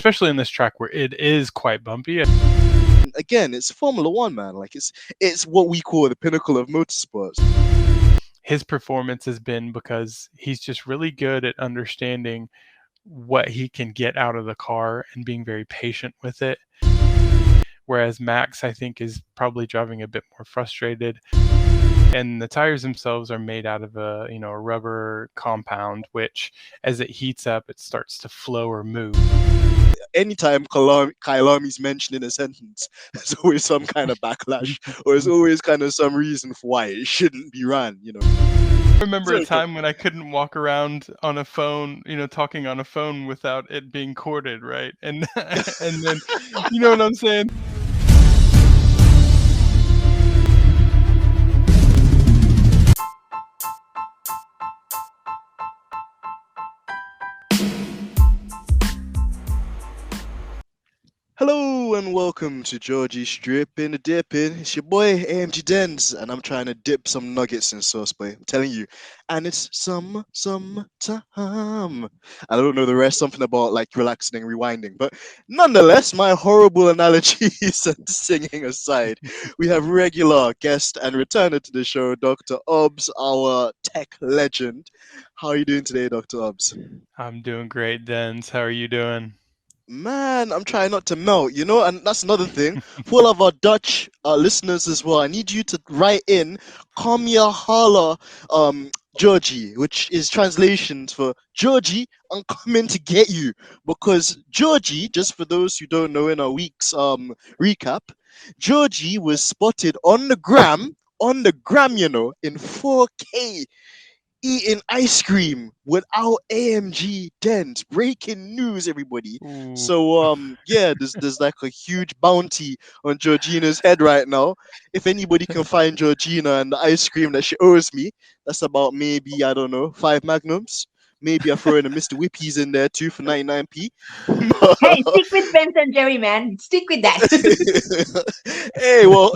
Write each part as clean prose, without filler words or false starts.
especially in this track where it is quite bumpy. Again, it's Formula One, man. Like it's what we call the pinnacle of motorsports. His performance has been because he's just really good at understanding what he can get out of the car and being very patient with it. Whereas Max, I think, is probably driving a bit more frustrated. And the tires themselves are made out of a rubber compound, which as it heats up, it starts to flow or move. Anytime Kylami's mentioned in a sentence, there's always some kind of backlash, or there's always kind of some reason for why it shouldn't be ran. I remember a time when I couldn't walk around on a phone, talking on a phone without it being corded, right? And and then, you know what I'm saying? Hello and welcome to Georgie's Drippin' and Dippin'. It's your boy AMG Denz, and I'm trying to dip some nuggets in sauce, boy. I'm telling you. And it's some time. I don't know the rest, something about like relaxing and rewinding. But nonetheless, my horrible analogies and singing aside, we have regular guest and returner to the show, Dr.Obbs, our tech legend. How are you doing today, Dr.Obbs? I'm doing great, Denz. How are you doing? Man, I'm trying not to melt, and that's another thing. For all of our Dutch listeners as well, I need you to write in "Kom je halen, Georgie," which is translations for Georgie, I'm coming to get you. Because Georgie, just for those who don't know in our week's recap, Georgie was spotted on the gram, in 4K eating ice cream without AMG Denz. Breaking news, everybody. Ooh. So yeah, there's like a huge bounty on Georgina's head right now. If anybody can find Georgina and the ice cream that she owes me, that's about maybe, I don't know, 5 magnums. Maybe I throw in a Mr. Whippies in there too for 99p. Hey, stick with Ben and Jerry, man. Stick with that. Hey, well,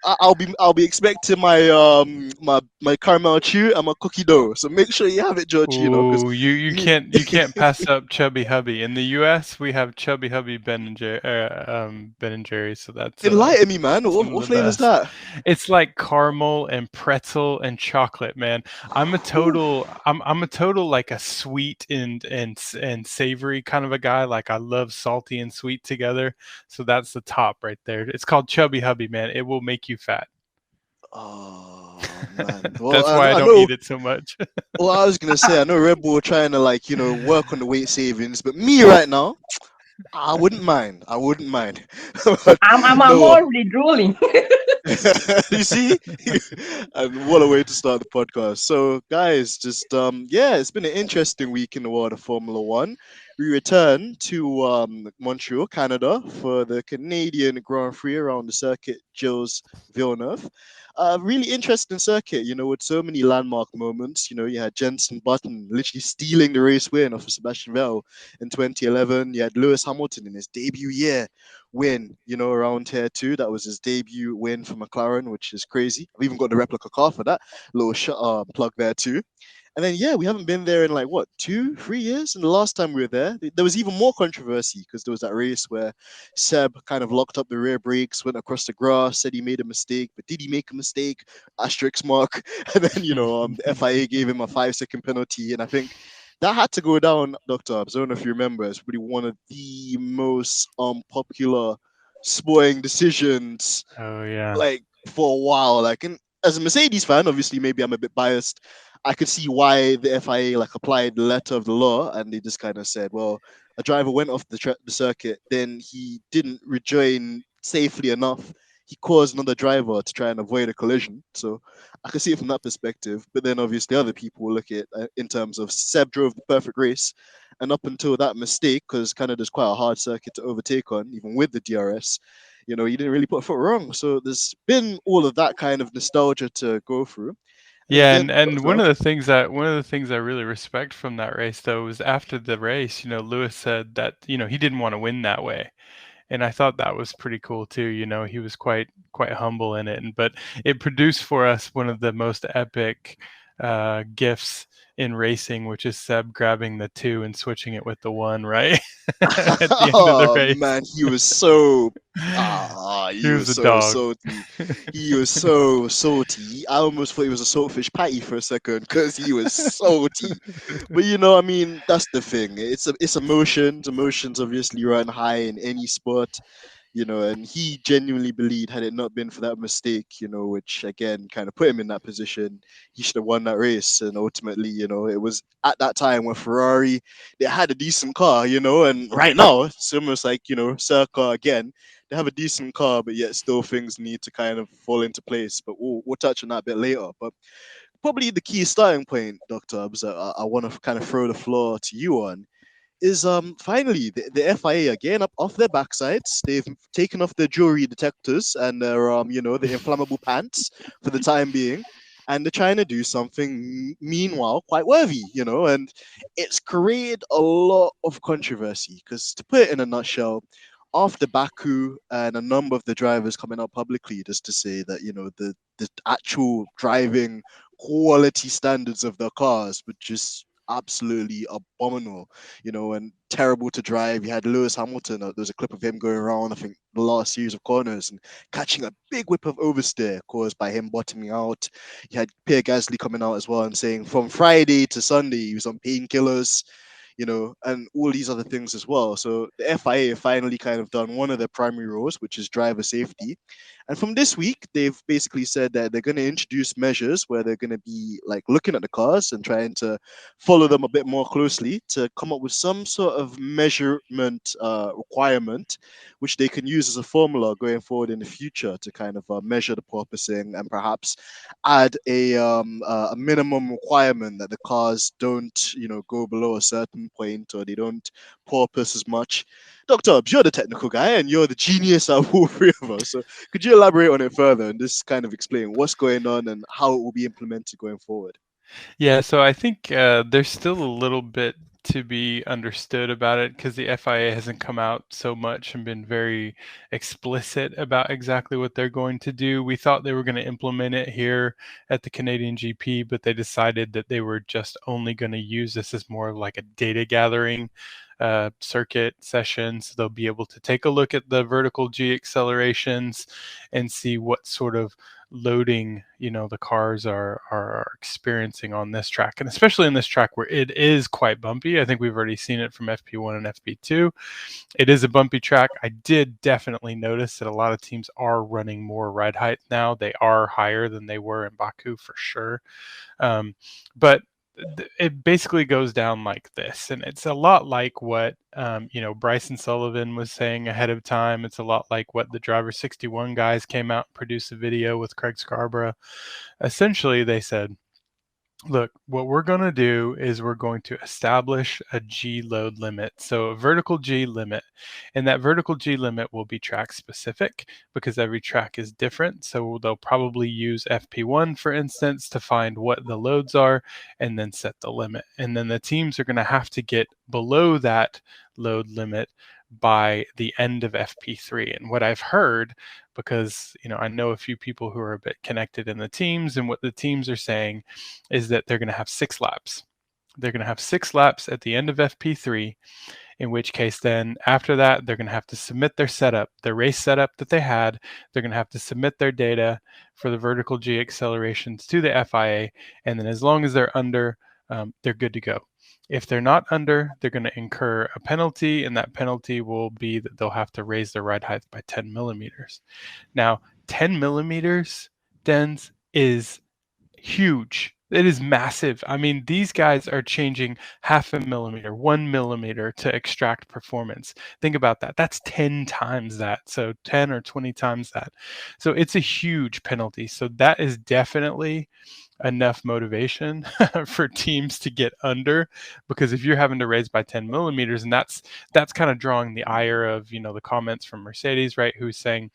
I'll be expecting my caramel chew and my cookie dough. So make sure you have it, George. Because Ooh, you can't pass up Chubby Hubby. In the U.S., we have Chubby Hubby Ben and Jerry. So that's enlighten me, man. some What of the flavor is best. that? It's like caramel and pretzel and chocolate, man. I'm a total like a sweet and savory kind of a guy. Like I love salty and sweet together. So that's the top right there. It's called Chubby Hubby, man. It will make you fat. Oh man. Well, That's why I I don't know. eat it so much. Well, I was gonna say I know Redbull trying to work on the weight savings, but me right now, I wouldn't mind. I wouldn't mind. But I'm no. already drooling. You see, and what a way to start the podcast. So guys, just yeah, it's been an interesting week in the world of Formula One. We return to Montreal, Canada, for the Canadian Grand Prix around the circuit Gilles Villeneuve. Really interesting circuit, with so many landmark moments. You had Jenson Button literally stealing the race win off of Sebastian Vettel in 2011. You had Lewis Hamilton in his debut year win, around here too. That was his debut win for McLaren, which is crazy. I've even got the replica car for that little plug there too. And then yeah, we haven't been there in like what 2-3 years. And the last time we were there was even more controversy because there was that race where Seb kind of locked up the rear brakes, went across the grass, said he made a mistake, but did he make a mistake? Asterisk mark. And then the FIA gave him a 5-second penalty, and I think that had to go down, Dr. Obbs. I don't know if you remember. It's really one of the most unpopular sporting decisions, Oh yeah. like for a while. Like, and as a Mercedes fan, obviously, maybe I'm a bit biased. I could see why the FIA like applied the letter of the law, and they just kind of said, well, a driver went off the circuit, then he didn't rejoin safely enough. He caused another driver to try and avoid a collision. So I can see it from that perspective. But then obviously other people will look at it in terms of Seb drove the perfect race. And up until that mistake, because Canada's quite a hard circuit to overtake on, even with the DRS, he didn't really put a foot wrong. So there's been all of that kind of nostalgia to go through. And then Yeah, yeah, and one of the things I really respect from that race though was after the race, Lewis said that, he didn't want to win that way. And I thought that was pretty cool too. He was quite humble in it, but it produced for us one of the most epic gifs in racing, which is Seb grabbing the 2 and switching it with the 1, right? At the end of the Oh race. man, he was so He he was was a so dog. salty. He was so salty. I almost thought he was a saltfish patty for a second because he was salty. But I mean, that's the thing. It's emotions. Emotions obviously run high in any sport. And he genuinely believed had it not been for that mistake, which again kind of put him in that position, he should have won that race. And ultimately, it was at that time when Ferrari, they had a decent car, and right now it's almost like, circa again, they have a decent car, but yet still things need to kind of fall into place. But we'll touch on that a bit later. But probably the key starting point, Dr. Obbs, I want to kind of throw the floor to you on is finally the FIA again up off their backsides. They've taken off their jewelry detectors and their the inflammable pants for the time being, and they're trying to do something meanwhile quite worthy, and it's created a lot of controversy because, to put it in a nutshell, after Baku and a number of the drivers coming out publicly just to say that the actual driving quality standards of the cars were just absolutely abominable, and terrible to drive. You had Lewis Hamilton. There was a clip of him going around, I think, the last series of corners and catching a big whip of oversteer caused by him bottoming out. You had Pierre Gasly coming out as well and saying from Friday to Sunday he was on painkillers, and all these other things as well. So the FIA finally kind of done one of their primary roles, which is driver safety. And from this week, they've basically said that they're going to introduce measures where they're going to be like looking at the cars and trying to follow them a bit more closely to come up with some sort of measurement requirement, which they can use as a formula going forward in the future to kind of measure the porpoising and perhaps add a minimum requirement that the cars don't go below a certain point or they don't porpoise as much. Dr. Obbs, you're the technical guy and you're the genius out of all three of us. So could you elaborate on it further and just kind of explain what's going on and how it will be implemented going forward? Yeah, so I think there's still a little bit to be understood about it because the FIA hasn't come out so much and been very explicit about exactly what they're going to do. We thought they were going to implement it here at the Canadian GP, but they decided that they were just only going to use this as more of like a data gathering circuit session. So they'll be able to take a look at the vertical G accelerations and see what sort of loading the cars are experiencing on this track, and especially in this track where it is quite bumpy. I think we've already seen it from FP1 and FP2. It is a bumpy track. I did definitely notice that a lot of teams are running more ride height now. They are higher than they were in Baku for sure, but it basically goes down like this, and it's a lot like what Bryson Sullivan was saying ahead of time. It's a lot like what the Driver 61 guys came out and produced a video with Craig Scarborough. Essentially, they said, look, what we're going to do is we're going to establish a G load limit. So a vertical G limit. And that vertical G limit will be track specific because every track is different. So they'll probably use FP1, for instance, to find what the loads are and then set the limit. And then the teams are going to have to get below that load limit by the end of FP3. And what I've heard, because I know a few people who are a bit connected in the teams, and what the teams are saying is that they're going to have 6 laps. They're going to have 6 laps at the end of FP3, in which case then after that they're going to have to submit their setup, their race setup that they had. They're going to have to submit their data for the vertical G accelerations to the FIA, and then as long as they're under, they're good to go. If they're not under, they're going to incur a penalty, and that penalty will be that they'll have to raise their ride height by 10 millimeters. Now, 10 millimeters, Denz, is huge. It is massive. I mean, these guys are changing half a millimeter, 1 millimeter to extract performance. Think about that. That's 10 times that. So 10 or 20 times that. So it's a huge penalty. So that is definitely enough motivation for teams to get under, because if you're having to raise by 10 millimeters, and that's kind of drawing the ire of the comments from Mercedes, right, who's saying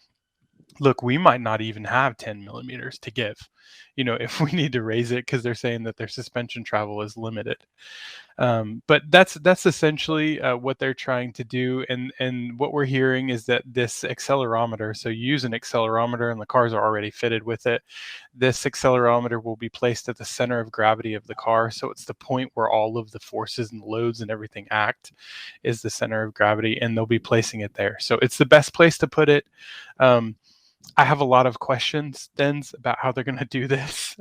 look, we might not even have 10 millimeters to give, if we need to raise it, because they're saying that their suspension travel is limited. But that's essentially what they're trying to do, and what we're hearing is that this accelerometer. So you use an accelerometer, and the cars are already fitted with it. This accelerometer will be placed at the center of gravity of the car, so it's the point where all of the forces and loads and everything act, is the center of gravity, and they'll be placing it there. So it's the best place to put it. I have a lot of questions, Denz, about how they're going to do this.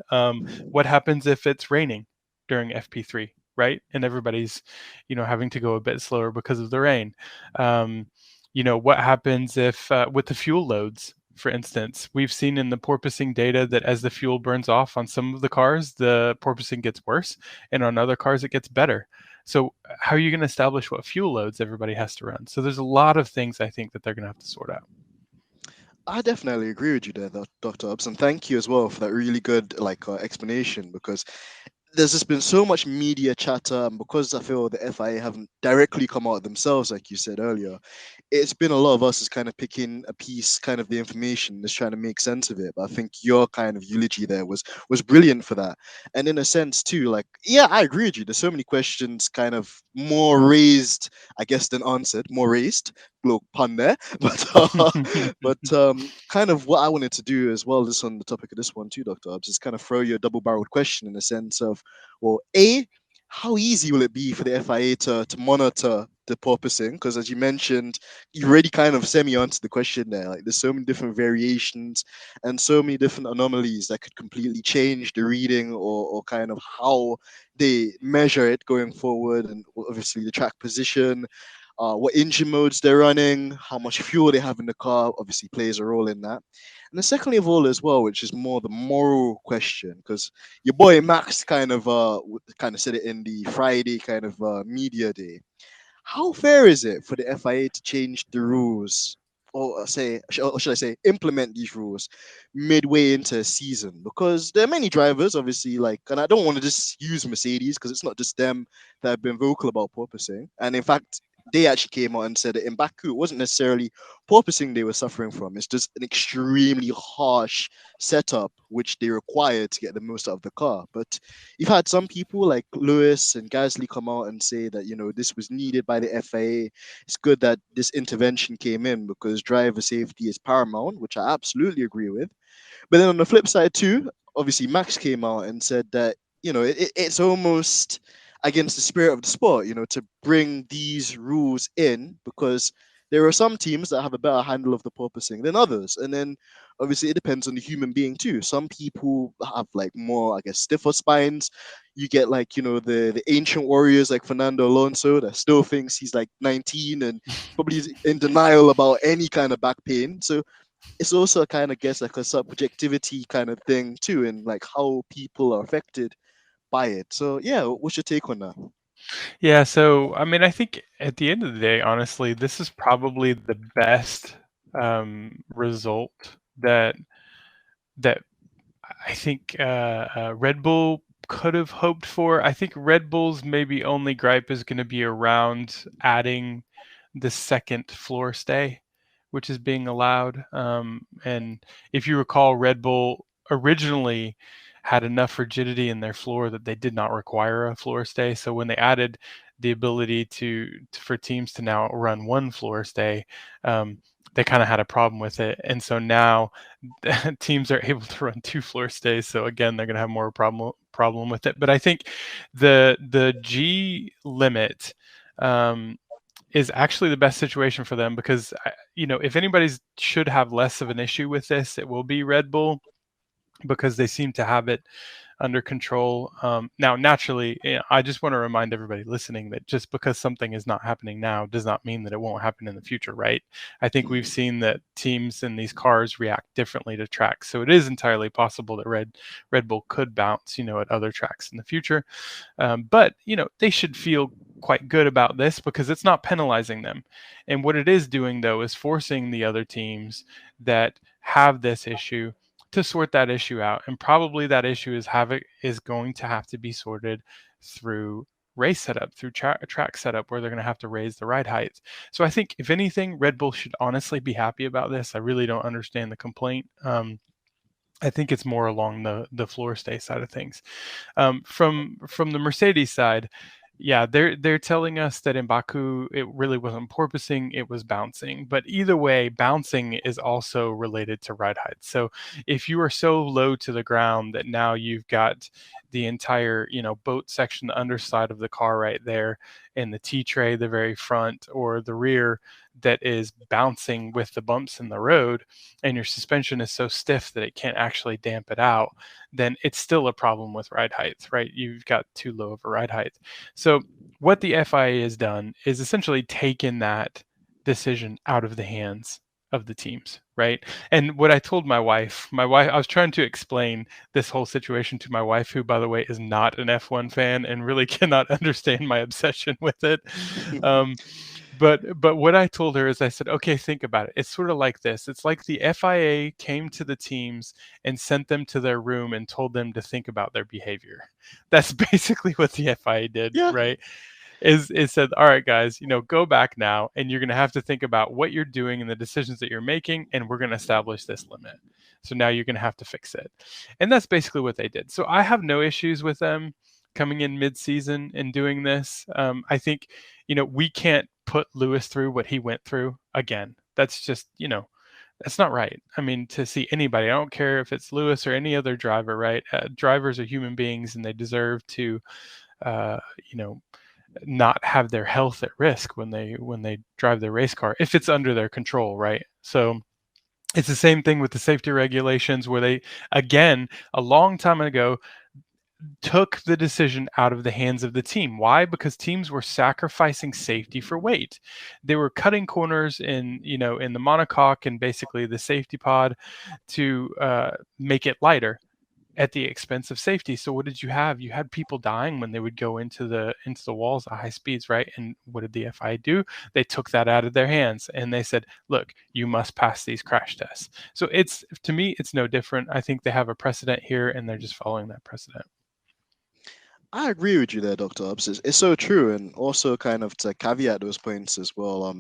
What happens if it's raining during FP3, right? And everybody's, having to go a bit slower because of the rain. What happens if with the fuel loads, for instance, we've seen in the porpoising data that as the fuel burns off on some of the cars, the porpoising gets worse, and on other cars it gets better. So how are you going to establish what fuel loads everybody has to run? So there's a lot of things I think that they're going to have to sort out. I definitely agree with you there, Dr. Obbs, and thank you as well for that really good explanation, because there's just been so much media chatter, and because I feel the FIA haven't directly come out themselves, like you said earlier, it's been a lot of us is kind of picking a piece, kind of the information, just trying to make sense of it. But I think your kind of eulogy there was brilliant for that, and in a sense too, like, yeah, I agree with you. There's so many questions, kind of more raised, I guess, than answered. More raised, little pun there, but kind of what I wanted to do as well, just on the topic of this one too, Dr. Obbs, is kind of throw you a double-barreled question in the sense of, well, A, how easy will it be for the FIA to monitor the porpoising? Because as you mentioned, you already kind of semi-answered the question there. Like, there's so many different variations and so many different anomalies that could completely change the reading, or kind of how they measure it going forward, and obviously the track position, what engine modes they're running, how much fuel they have in the car, obviously plays a role in that. And then secondly of all as well, which is more the moral question, because your boy Max kind of said it in the Friday kind of media day. How fair is it for the FIA to change the rules, or should I say, implement these rules midway into a season? Because there are many drivers, obviously, like, and I don't want to just use Mercedes because it's not just them that have been vocal about porpoising. And in fact, they actually came out and said that in Baku, it wasn't necessarily porpoising they were suffering from. It's just an extremely harsh setup which they required to get the most out of the car. But you've had some people like Lewis and Gasly come out and say that, this was needed by the FIA. It's good that this intervention came in because driver safety is paramount, which I absolutely agree with. But then on the flip side too, obviously Max came out and said that, it's almost against the spirit of the sport, to bring these rules in, because there are some teams that have a better handle of the porpoising than others. And then obviously it depends on the human being too. Some people have like more, I guess, stiffer spines. You get like, the ancient warriors like Fernando Alonso that still thinks he's like 19 and probably is in denial about any kind of back pain. So it's also kind of guess like a subjectivity kind of thing too, and like how people are affected by it. So yeah, what's your take on that? Yeah, so I mean, I think at the end of the day, honestly, this is probably the best result that I think Red Bull could have hoped for. I think Red Bull's maybe only gripe is going to be around adding the second floor stay, which is being allowed. And if you recall, Red Bull originally had enough rigidity in their floor that they did not require a floor stay. So when they added the ability for teams to now run one floor stay, they kind of had a problem with it. And so now teams are able to run two floor stays. So again, they're going to have more problem with it. But I think the G limit is actually the best situation for them, because if anybody's should have less of an issue with this, it will be Red Bull, because they seem to have it under control. Now, naturally, I just want to remind everybody listening that just because something is not happening now does not mean that it won't happen in the future, right? I think we've seen that teams in these cars react differently to tracks, so it is entirely possible that Red Bull could bounce, at other tracks in the future. But they should feel quite good about this, because it's not penalizing them. And what it is doing, though, is forcing the other teams that have this issue to sort that issue out. And probably that issue is going to have to be sorted through race setup, through track setup, where they're going to have to raise the ride height. So I think, if anything, Red Bull should honestly be happy about this. I really don't understand the complaint. I think it's more along the floor stay side of things. From the Mercedes side, yeah, they're telling us that in Baku it really wasn't porpoising, it was bouncing. But either way, bouncing is also related to ride height. So if you are so low to the ground that now you've got the entire, boat section, the underside of the car right there, and the T tray, the very front or the rear, that is bouncing with the bumps in the road, and your suspension is so stiff that it can't actually damp it out, then it's still a problem with ride height, right? You've got too low of a ride height. So what the FIA has done is essentially taken that decision out of the hands of the teams, right? And what I told my wife, I was trying to explain this whole situation to my wife, who, by the way, is not an F1 fan and really cannot understand my obsession with it. Um, but what I told her is, I said, okay, think about it. It's sort of like this. It's like the FIA came to the teams and sent them to their room and told them to think about their behavior. That's basically what the FIA did, Yeah. right? Is it said, all right, guys, go back now, and you're going to have to think about what you're doing and the decisions that you're making, and we're going to establish this limit. So now you're going to have to fix it. And that's basically what they did. So I have no issues with them coming in mid-season and doing this. I think, we can't put Lewis through what he went through again. That's just, that's not right. I mean, to see anybody, I don't care if it's Lewis or any other driver, right? Drivers are human beings, and they deserve to, uh, you know, not have their health at risk when they drive their race car, if it's under their control, right? So it's the same thing with the safety regulations, where they, again, a long time ago, took the decision out of the hands of the team. Why? Because teams were sacrificing safety for weight. They were cutting corners in the monocoque and basically the safety pod to make it lighter at the expense of safety. So what did you have? You had people dying when they would go into the walls at high speeds, right? And what did the FIA do? They took that out of their hands, and they said, look, you must pass these crash tests. So to me, it's no different. I think they have a precedent here, and they're just following that precedent. I agree with you there, Dr. Obbs. It's so true, and also kind of to caveat those points as well.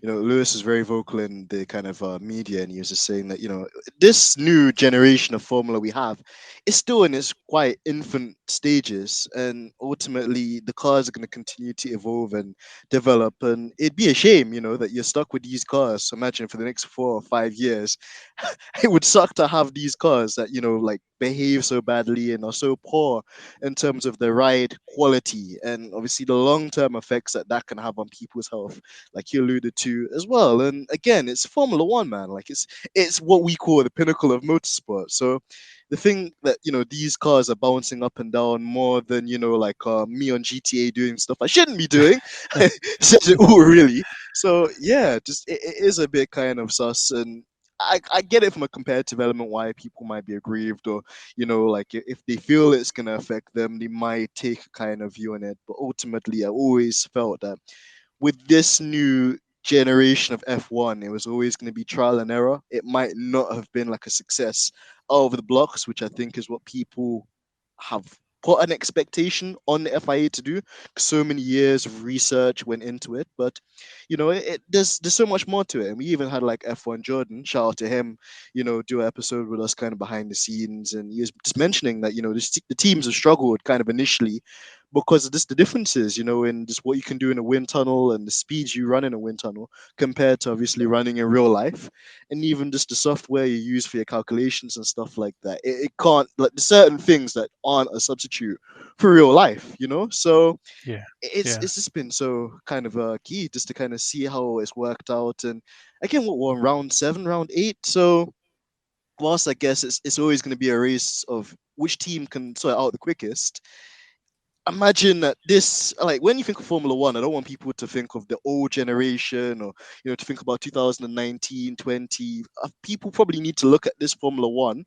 Lewis is very vocal in the kind of media, and he was just saying that this new generation of Formula we have is still in its quite infant stages, and ultimately the cars are going to continue to evolve and develop. And it'd be a shame, that you're stuck with these cars. So imagine for the next 4 or 5 years, it would suck to have these cars that like behave so badly and are so poor in terms of the ride quality, and obviously the long-term effects that can have on people's health, like you alluded to as well. And again, it's Formula One, man. Like it's what we call the pinnacle of motorsport. So the thing that these cars are bouncing up and down more than like me on GTA doing stuff I shouldn't be doing, says it all really. So yeah, just it is a bit kind of sus. And I get it from a competitive element why people might be aggrieved, or like if they feel it's going to affect them, they might take a kind of view on it. But ultimately, I always felt that with this new generation of F1, it was always going to be trial and error. It might not have been like a success out of the blocks, which I think is what people have put an expectation on the FIA to do. So many years of research went into it, but there's so much more to it. And we even had like F1 Jordan, shout out to him, do an episode with us kind of behind the scenes, and he was just mentioning that the teams have struggled kind of initially because of just the differences, in just what you can do in a wind tunnel and the speeds you run in a wind tunnel compared to obviously running in real life, and even just the software you use for your calculations and stuff like that. It can't, like, there's certain things that aren't a substitute for real life, So Yeah. it's just been so kind of key just to kind of see how it's worked out. And again, what we're on round 7, round 8. So whilst I guess it's always going to be a race of which team can sort it out the quickest, imagine that this, like, when you think of Formula One, I don't want people to think of the old generation, or to think about 2019, 20. People probably need to look at this Formula One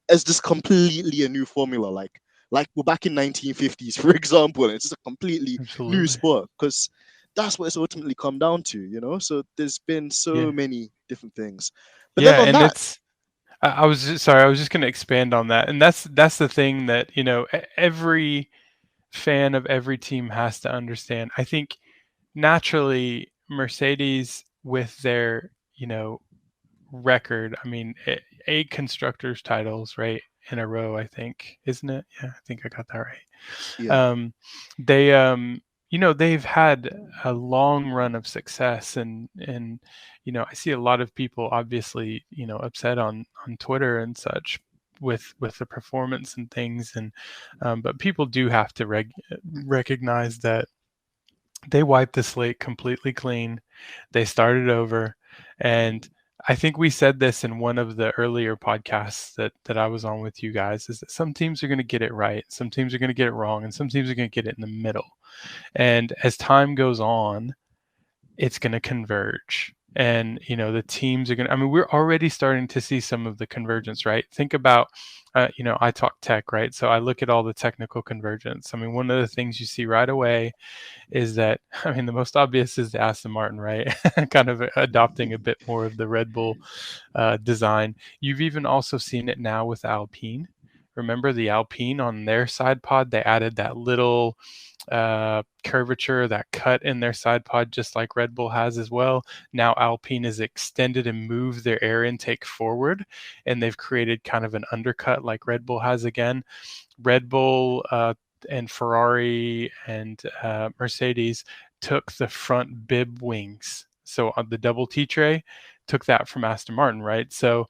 as just completely a new formula, like we're back in 1950s, for example, and it's just a completely new Absolutely. sport, because that's what it's ultimately come down to. So there's been so Yeah. many different things, but then Yeah, on and that, I was just, sorry, I was just going to expand on that. And that's the thing that, every fan of every team has to understand. I think naturally Mercedes with their, record, I mean, 8 constructors titles, right, in a row, I think, isn't it? Yeah, I think I got that right. Yeah. Um, they, they've had a long run of success, and I see a lot of people obviously, upset on Twitter and such with the performance and things, and but people do have to recognize that they wiped the slate completely clean. They started over, and I think we said this in one of the earlier podcasts that I was on with you guys, is that some teams are going to get it right, some teams are going to get it wrong, and some teams are going to get it in the middle. And as time goes on, it's going to converge. And the teams are going to, I mean, we're already starting to see some of the convergence, right? Think about I talk tech, right? So I look at all the technical convergence. I mean, one of the things you see right away is that, I mean, the most obvious is the Aston Martin, right? Kind of adopting a bit more of the Red Bull design. You've even also seen it now with Alpine. Remember the Alpine on their side pod? They added that little curvature, that cut in their side pod, just like Red Bull has as well. Now Alpine has extended and moved their air intake forward, and they've created kind of an undercut like Red Bull has again. Red Bull and Ferrari and Mercedes took the front bib wings. So on the double T tray, took that from Aston Martin, right? So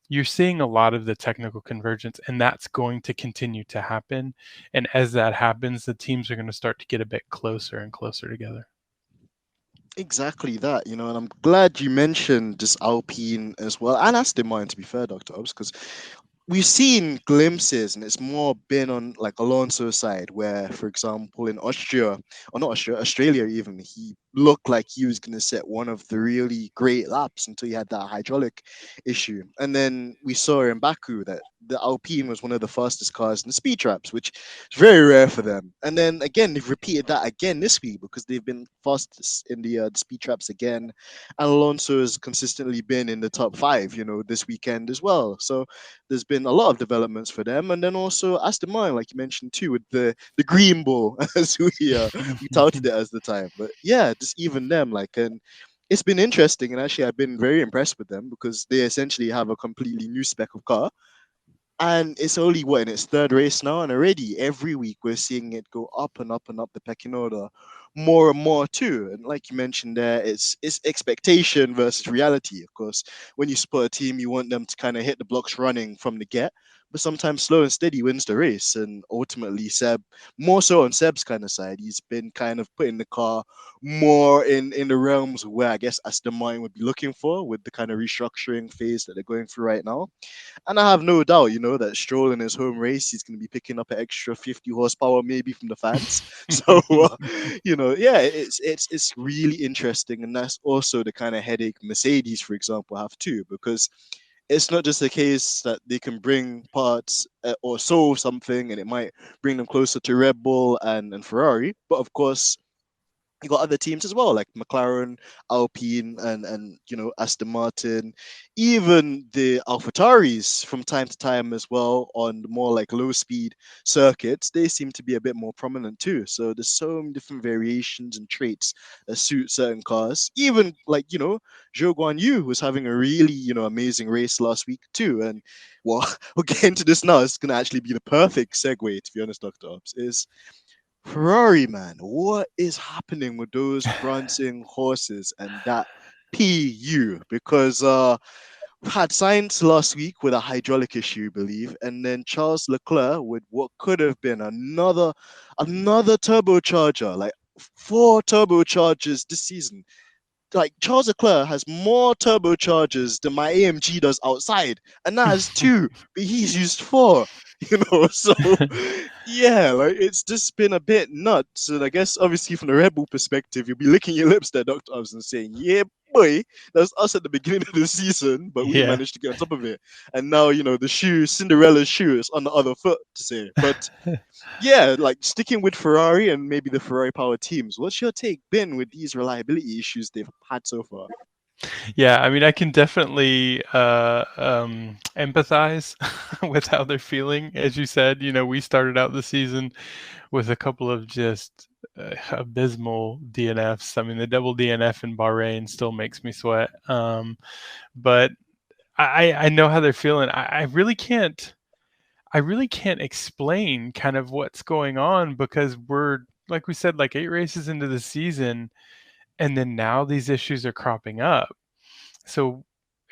you're seeing a lot of the technical convergence, and that's going to continue to happen. And as that happens, the teams are going to start to get a bit closer and closer together. Exactly that, and I'm glad you mentioned this Alpine as well, and Aston Martin, to be fair, Dr. Obbs, because we've seen glimpses, and it's more been on like Alonso's side, where, for example, in Austria, or not Austria, Australia even, he looked like he was going to set one of the really great laps until he had that hydraulic issue. And then we saw in Baku that the Alpine was one of the fastest cars in the speed traps, which is very rare for them. And then again, they've repeated that again this week because they've been fastest in the speed traps again. And Alonso has consistently been in the top five, this weekend as well. So there's been a lot of developments for them, and then also Aston Martin, like you mentioned too, with the green ball as we touted it as the time. But yeah, just even them, like, and it's been interesting, and actually I've been very impressed with them because they essentially have a completely new spec of car, and it's only what in its third race now, and already every week we're seeing it go up and up and up the pecking order, more and more too. And like you mentioned there, it's expectation versus reality. Of course, when you support a team, you want them to kind of hit the blocks running from the get. But sometimes slow and steady wins the race, and ultimately Seb, more so on Seb's kind of side, he's been kind of putting the car more in the realms where I guess Aston Martin would be looking for with the kind of restructuring phase that they're going through right now. And I have no doubt, that Stroll in his home race, he's going to be picking up an extra 50 horsepower maybe from the fans. So, yeah, it's really interesting, and that's also the kind of headache Mercedes, for example, have too, because it's not just a case that they can bring parts or solve something, and it might bring them closer to Red Bull and Ferrari, but of course you got other teams as well, like McLaren, Alpine, and Aston Martin, even the AlphaTauris from time to time as well on the more like low speed circuits. They seem to be a bit more prominent too. So there's so many different variations and traits that suit certain cars. Even like Zhou Guan Yu was having a really amazing race last week too. And well, we'll get into this now. It's gonna actually be the perfect segue, to be honest, Dr. Obbs, is Ferrari, man, what is happening with those prancing horses and that PU? Because we had Sainz last week with a hydraulic issue, I believe, and then Charles Leclerc with what could have been another turbocharger, like 4 turbochargers this season. Like Charles Leclerc has more turbochargers than my AMG does outside, and that has 2, but he's used 4. So yeah, like it's just been a bit nuts. And I guess obviously from the Red Bull perspective, you'll be licking your lips there, Dr. Obbs, and saying, yeah, boy, that's us at the beginning of the season, but we Yeah. managed to get on top of it. And now, the shoe, Cinderella's shoe, is on the other foot, to say. But yeah, like sticking with Ferrari and maybe the Ferrari power teams, what's your take been with these reliability issues they've had so far? Yeah, I mean, I can definitely empathize with how they're feeling. As you said, we started out the season with a couple of just abysmal DNFs. I mean, the double DNF in Bahrain still makes me sweat. But I know how they're feeling. I really can't explain kind of what's going on because we're, like we said, like 8 races into the season, and then now these issues are cropping up. So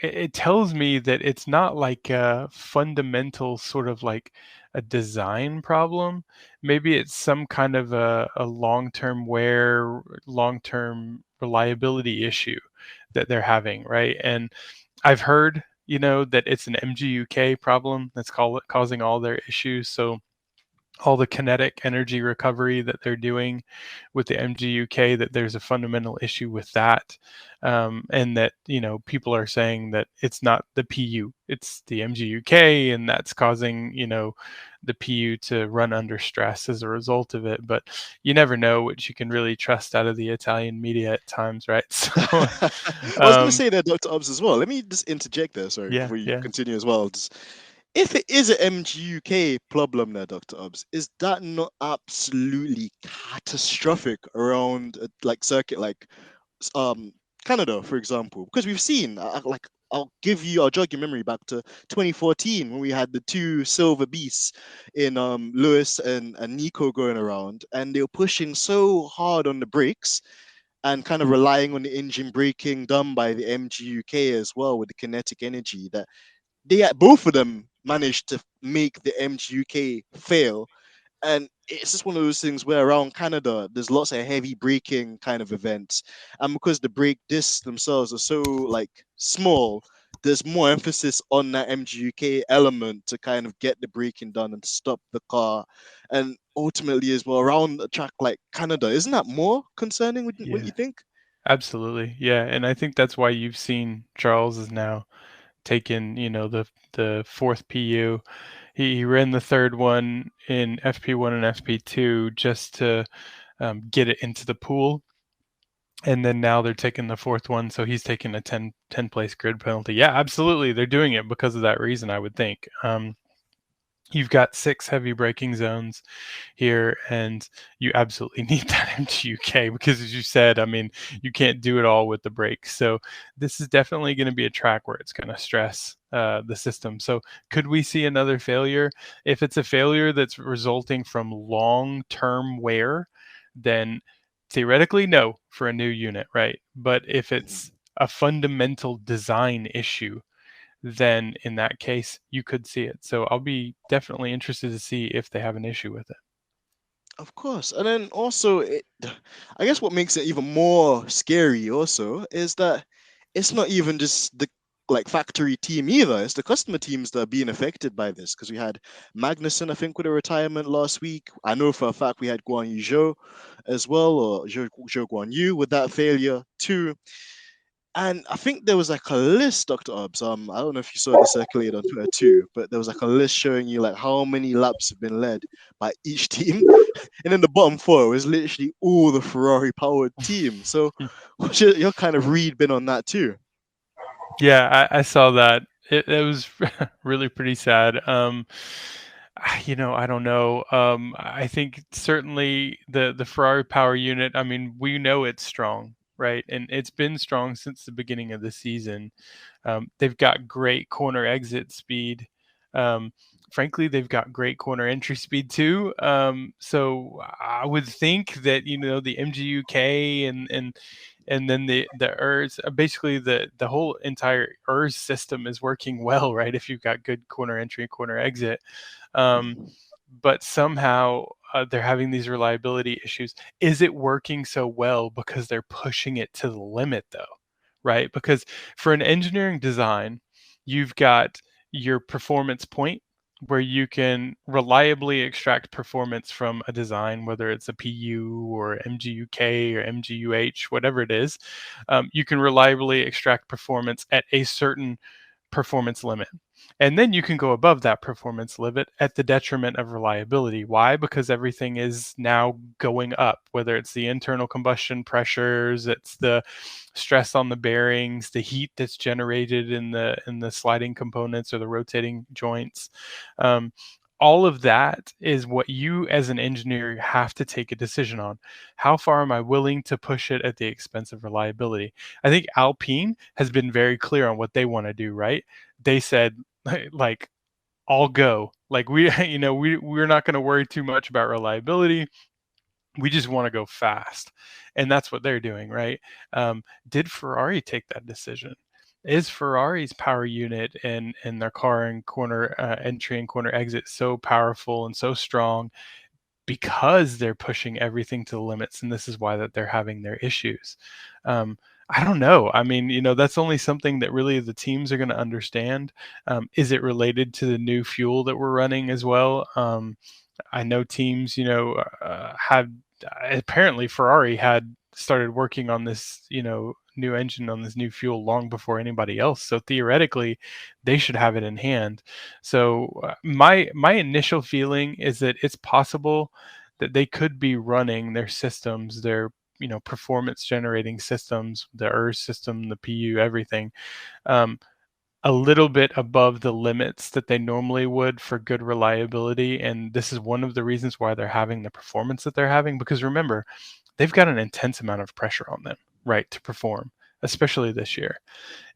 it tells me that it's not like a fundamental sort of like a design problem. Maybe it's some kind of a long-term wear, long-term reliability issue that they're having, right? And I've heard, that it's an MGUK problem that's causing all their issues. So all the kinetic energy recovery that they're doing with the MGUK, that there's a fundamental issue with that, and that people are saying that it's not the PU, it's the MGUK, and that's causing the PU to run under stress as a result of it. But you never know what you can really trust out of the Italian media at times, right? So, I was going to um, say that, Dr. Obbs, as well. Let me just interject there, sorry, yeah, before you yeah. continue as well. If it is an MGUK problem there, Dr. Obbs, is that not absolutely catastrophic around like circuit like um Canada, for example? Because we've seen like I'll jog your memory back to 2014 when we had the two silver beasts in Lewis and Nico going around, and they were pushing so hard on the brakes and kind of relying on the engine braking done by the MGUK as well with the kinetic energy that both of them managed to make the MGUK fail. And it's just one of those things where around Canada, there's lots of heavy braking kind of events. And because the brake discs themselves are so like small, there's more emphasis on that MGUK element to kind of get the braking done and stop the car. And ultimately, as well, around a track like Canada, isn't that more concerning, wouldn't Yeah, you think? absolutely. Yeah, and I think that's why you've seen Charles is now taken, the fourth PU. He ran the third one in FP1 and FP2 just to get it into the pool. And then now they're taking the fourth one, so he's taking a 10 place grid penalty. Yeah, absolutely. They're doing it because of that reason, I would think. You've got 6 heavy braking zones here, and you absolutely need that MGUK because, as you said, I mean, you can't do it all with the brakes. So this is definitely going to be a track where it's going to stress the system. So could we see another failure? If it's a failure that's resulting from long-term wear, then theoretically no for a new unit, right? But if it's a fundamental design issue, then in that case you could see it. So I'll be definitely interested to see if they have an issue with it. Of course. And then also, I guess what makes it even more scary also is that it's not even just the like factory team either. It's the customer teams that are being affected by this because we had Magnussen, I think, with a retirement last week. I know for a fact we had Guan Yu Zhou as well, or Zhou Guan Yu with that failure too. And I think there was like a list, Dr. Obbs. I don't know if you saw this circulate on Twitter too, but there was like a list showing you like how many laps have been led by each team. And then the bottom four was literally all the Ferrari powered team. So what's your kind of read been on that too? Yeah, I saw that. It was really pretty sad. I don't know. I think certainly the Ferrari power unit. I mean, we know it's strong, right? And it's been strong since the beginning of the season. They've got great corner exit speed. Um, Frankly, they've got great corner entry speed too. So I would think that the MGUK and then the ERS, basically the whole entire ERS system is working well, right? If you've got good corner entry and corner exit, um, but somehow they're having these reliability issues. Is it working so well because they're pushing it to the limit, though? Right? Because for an engineering design, you've got your performance point where you can reliably extract performance from a design, whether it's a PU or MGUK or MGUH, whatever it is. You can reliably extract performance at a certain performance limit. And then you can go above that performance limit at the detriment of reliability. Why? Because everything is now going up, whether it's the internal combustion pressures, it's the stress on the bearings, the heat that's generated in the sliding components or the rotating joints. All of that is what you as an engineer have to take a decision on. How far am I willing to push it at the expense of reliability? I think Alpine has been very clear on what they want to do, right? They said, like, all go. Like, we're not going to worry too much about reliability. We just want to go fast. And that's what they're doing, right? Did Ferrari take that decision? Is Ferrari's power unit and their car and corner entry and corner exit so powerful and so strong because they're pushing everything to the limits, and this is why that they're having their issues? I don't know. I mean, that's only something that really the teams are going to understand. Is it related to the new fuel that we're running as well? I know teams, had apparently Ferrari had started working on this, new engine on this new fuel long before anybody else. So theoretically, they should have it in hand. So my initial feeling is that it's possible that they could be running their systems, their performance generating systems, the ERS system, the PU, everything, a little bit above the limits that they normally would for good reliability. And this is one of the reasons why they're having the performance that they're having, because remember, they've got an intense amount of pressure on them, right, to perform, especially this year.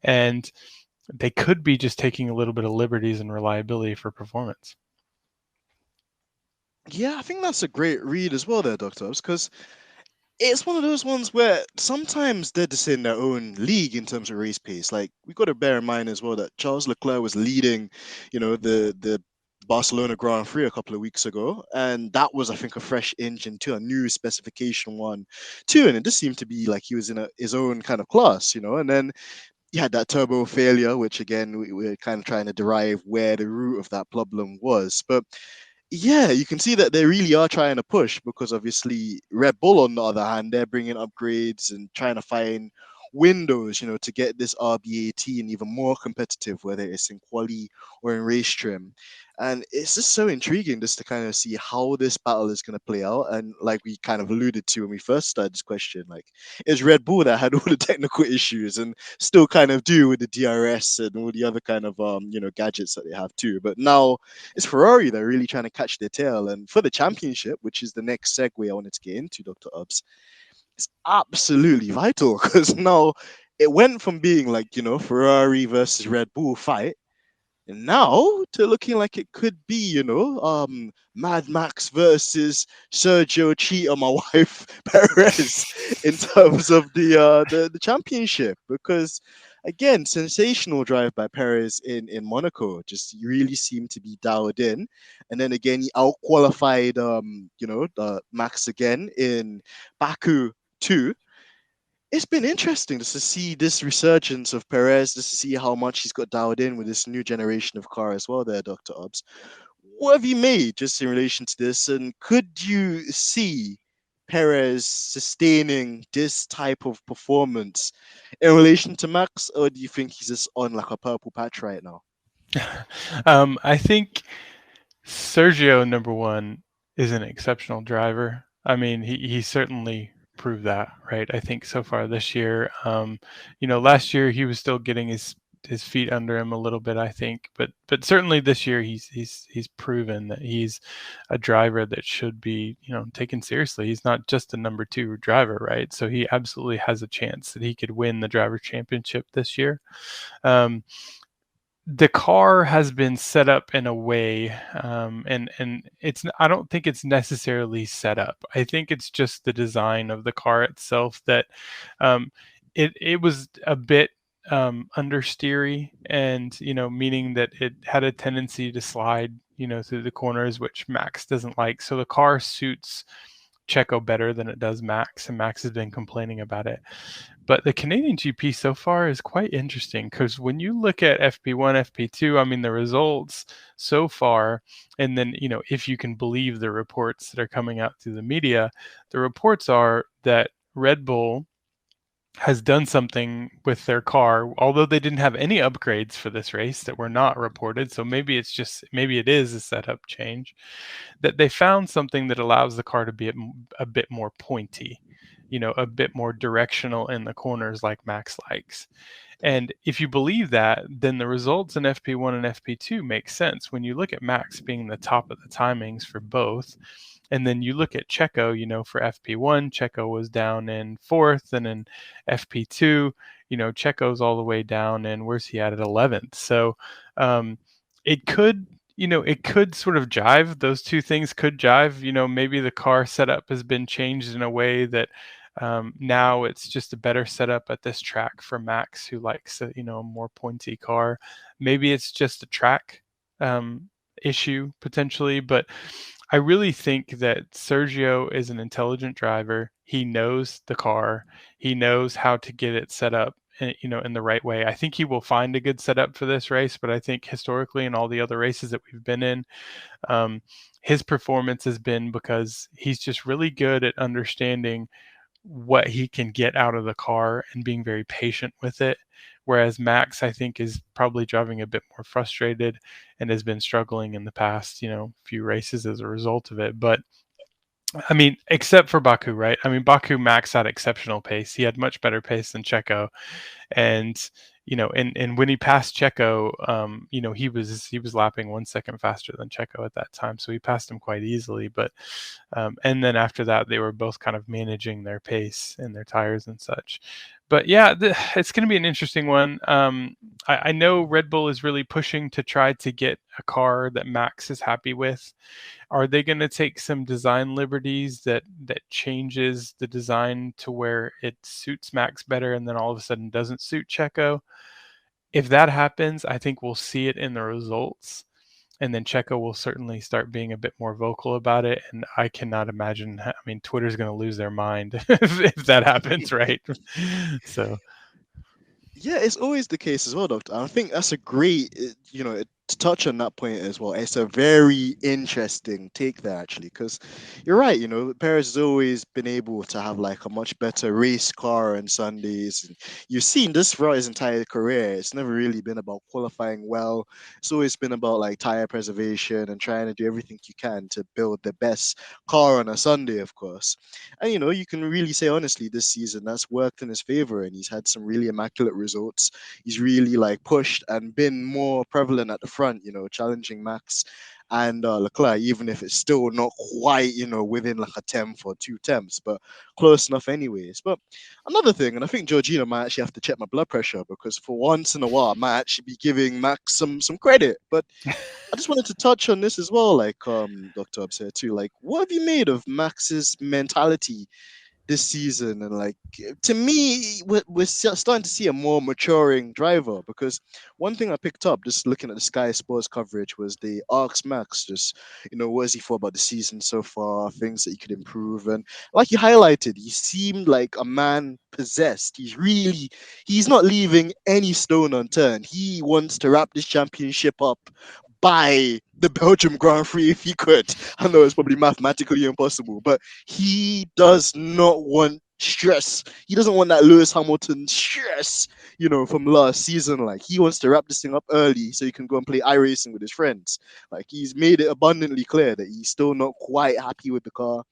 And they could be just taking a little bit of liberties in reliability for performance. Yeah, I think that's a great read as well there, Dr. Obbs, because it's one of those ones where sometimes they're just in their own league in terms of race pace. Like, we got to bear in mind as well that Charles Leclerc was leading, the Barcelona Grand Prix a couple of weeks ago, and that was, I think, a fresh engine too, a new specification one too, and it just seemed to be like he was in his own kind of class, and then you had that turbo failure, which again we're kind of trying to derive where the root of that problem was, but yeah, you can see that they really are trying to push, because obviously Red Bull, on the other hand, they're bringing upgrades and trying to find windows, to get this RB18 even more competitive, whether it's in quali or in race trim. And it's just so intriguing just to kind of see how this battle is going to play out. And like we kind of alluded to when we first started this question, like, it's Red Bull that had all the technical issues and still kind of do with the DRS and all the other kind of gadgets that they have too. But now it's Ferrari that are really trying to catch their tail. And for the championship, which is the next segue I wanted to get into, Dr. Obbs, it's absolutely vital, because now it went from being like, Ferrari versus Red Bull fight, and now to looking like it could be, Mad Max versus Sergio Cheetah, my wife, Perez, in terms of the championship. Because again, sensational drive by Perez in Monaco, just really seemed to be dialed in. And then again, he out qualified Max again in Baku too. It's been interesting just to see this resurgence of Perez, just to see how much he's got dialed in with this new generation of car as well there, Dr. Obbs. What have you made just in relation to this? And could you see Perez sustaining this type of performance in relation to Max, or do you think he's just on like a purple patch right now? I think Sergio, number one, is an exceptional driver. I mean, he certainly proved that, right? I think so far this year, last year he was still getting his feet under him a little bit, I think, but certainly this year he's proven that he's a driver that should be, taken seriously. He's not just a number two driver, right? So he absolutely has a chance that he could win the driver championship this year. The car has been set up in a way, and it's, I don't think it's necessarily set up. I think it's just the design of the car itself that it was a bit understeery, and meaning that it had a tendency to slide through the corners, which Max doesn't like. So the car suits Checo better than it does Max, and Max has been complaining about it. But the Canadian GP so far is quite interesting, because when you look at FP1, FP2, I mean, the results so far, and then, if you can believe the reports that are coming out through the media, the reports are that Red Bull has done something with their car, although they didn't have any upgrades for this race that were not reported. So maybe it is a setup change, that they found something that allows the car to be a bit more pointy, a bit more directional in the corners like Max likes. And if you believe that, then the results in FP1 and FP2 make sense when you look at Max being the top of the timings for both. And then you look at Checo, for FP1, Checo was down in fourth, and in FP2, Checo's all the way down in, where's he at 11th. So um, it could, it could sort of jive. Those two things could jive. Maybe the car setup has been changed in a way that now it's just a better setup at this track for Max, who likes a more pointy car. Maybe it's just a track issue potentially, but I really think that Sergio is an intelligent driver. He knows the car. He knows how to get it set up, in the right way. I think he will find a good setup for this race, but I think historically in all the other races that we've been in, um, his performance has been because he's just really good at understanding what he can get out of the car and being very patient with it. Whereas Max, I think, is probably driving a bit more frustrated and has been struggling in the past, few races as a result of it. But I mean, except for Baku, right? I mean, Baku Max had exceptional pace. He had much better pace than Checo, and and when he passed Checo, he was lapping 1 second faster than Checo at that time, so he passed him quite easily. But and then after that, they were both kind of managing their pace and their tires and such. But yeah, it's going to be an interesting one. I know Red Bull is really pushing to try to get a car that Max is happy with. Are they going to take some design liberties that changes the design to where it suits Max better and then all of a sudden doesn't suit Checo? If that happens, I think we'll see it in the results. And then Checo will certainly start being a bit more vocal about it. And I cannot imagine, I mean, Twitter's going to lose their mind if that happens, right? So, Yeah, it's always the case as well, Doctor. I think that's a great, to touch on that point as well. It's a very interesting take there, actually, because you're right. Perez has always been able to have like a much better race car on Sundays. And you've seen this throughout his entire career. It's never really been about qualifying well. It's always been about like tire preservation and trying to do everything you can to build the best car on a Sunday, of course. And you can really say honestly, this season that's worked in his favor, and he's had some really immaculate results. He's really like pushed and been more prevalent at the front, challenging Max and Leclerc, even if it's still not quite, within like a tenth or 2 tenths, but close enough anyways. But another thing, and I think Georgina might actually have to check my blood pressure, because for once in a while, I might actually be giving Max some credit. But I just wanted to touch on this as well, like Dr. Obbs here too. Like, what have you made of Max's mentality this season? And like, to me, we're starting to see a more maturing driver, because one thing I picked up just looking at the Sky Sports coverage was they asked Max just, what has he thought about the season so far, things that he could improve. And like you highlighted, he seemed like a man possessed. He's not leaving any stone unturned. He wants to wrap this championship up by the Belgium Grand Prix if he could. I know it's probably mathematically impossible, but he does not want stress. He doesn't want that Lewis Hamilton stress, from last season. Like, he wants to wrap this thing up early so he can go and play iRacing with his friends. Like, he's made it abundantly clear that he's still not quite happy with the car.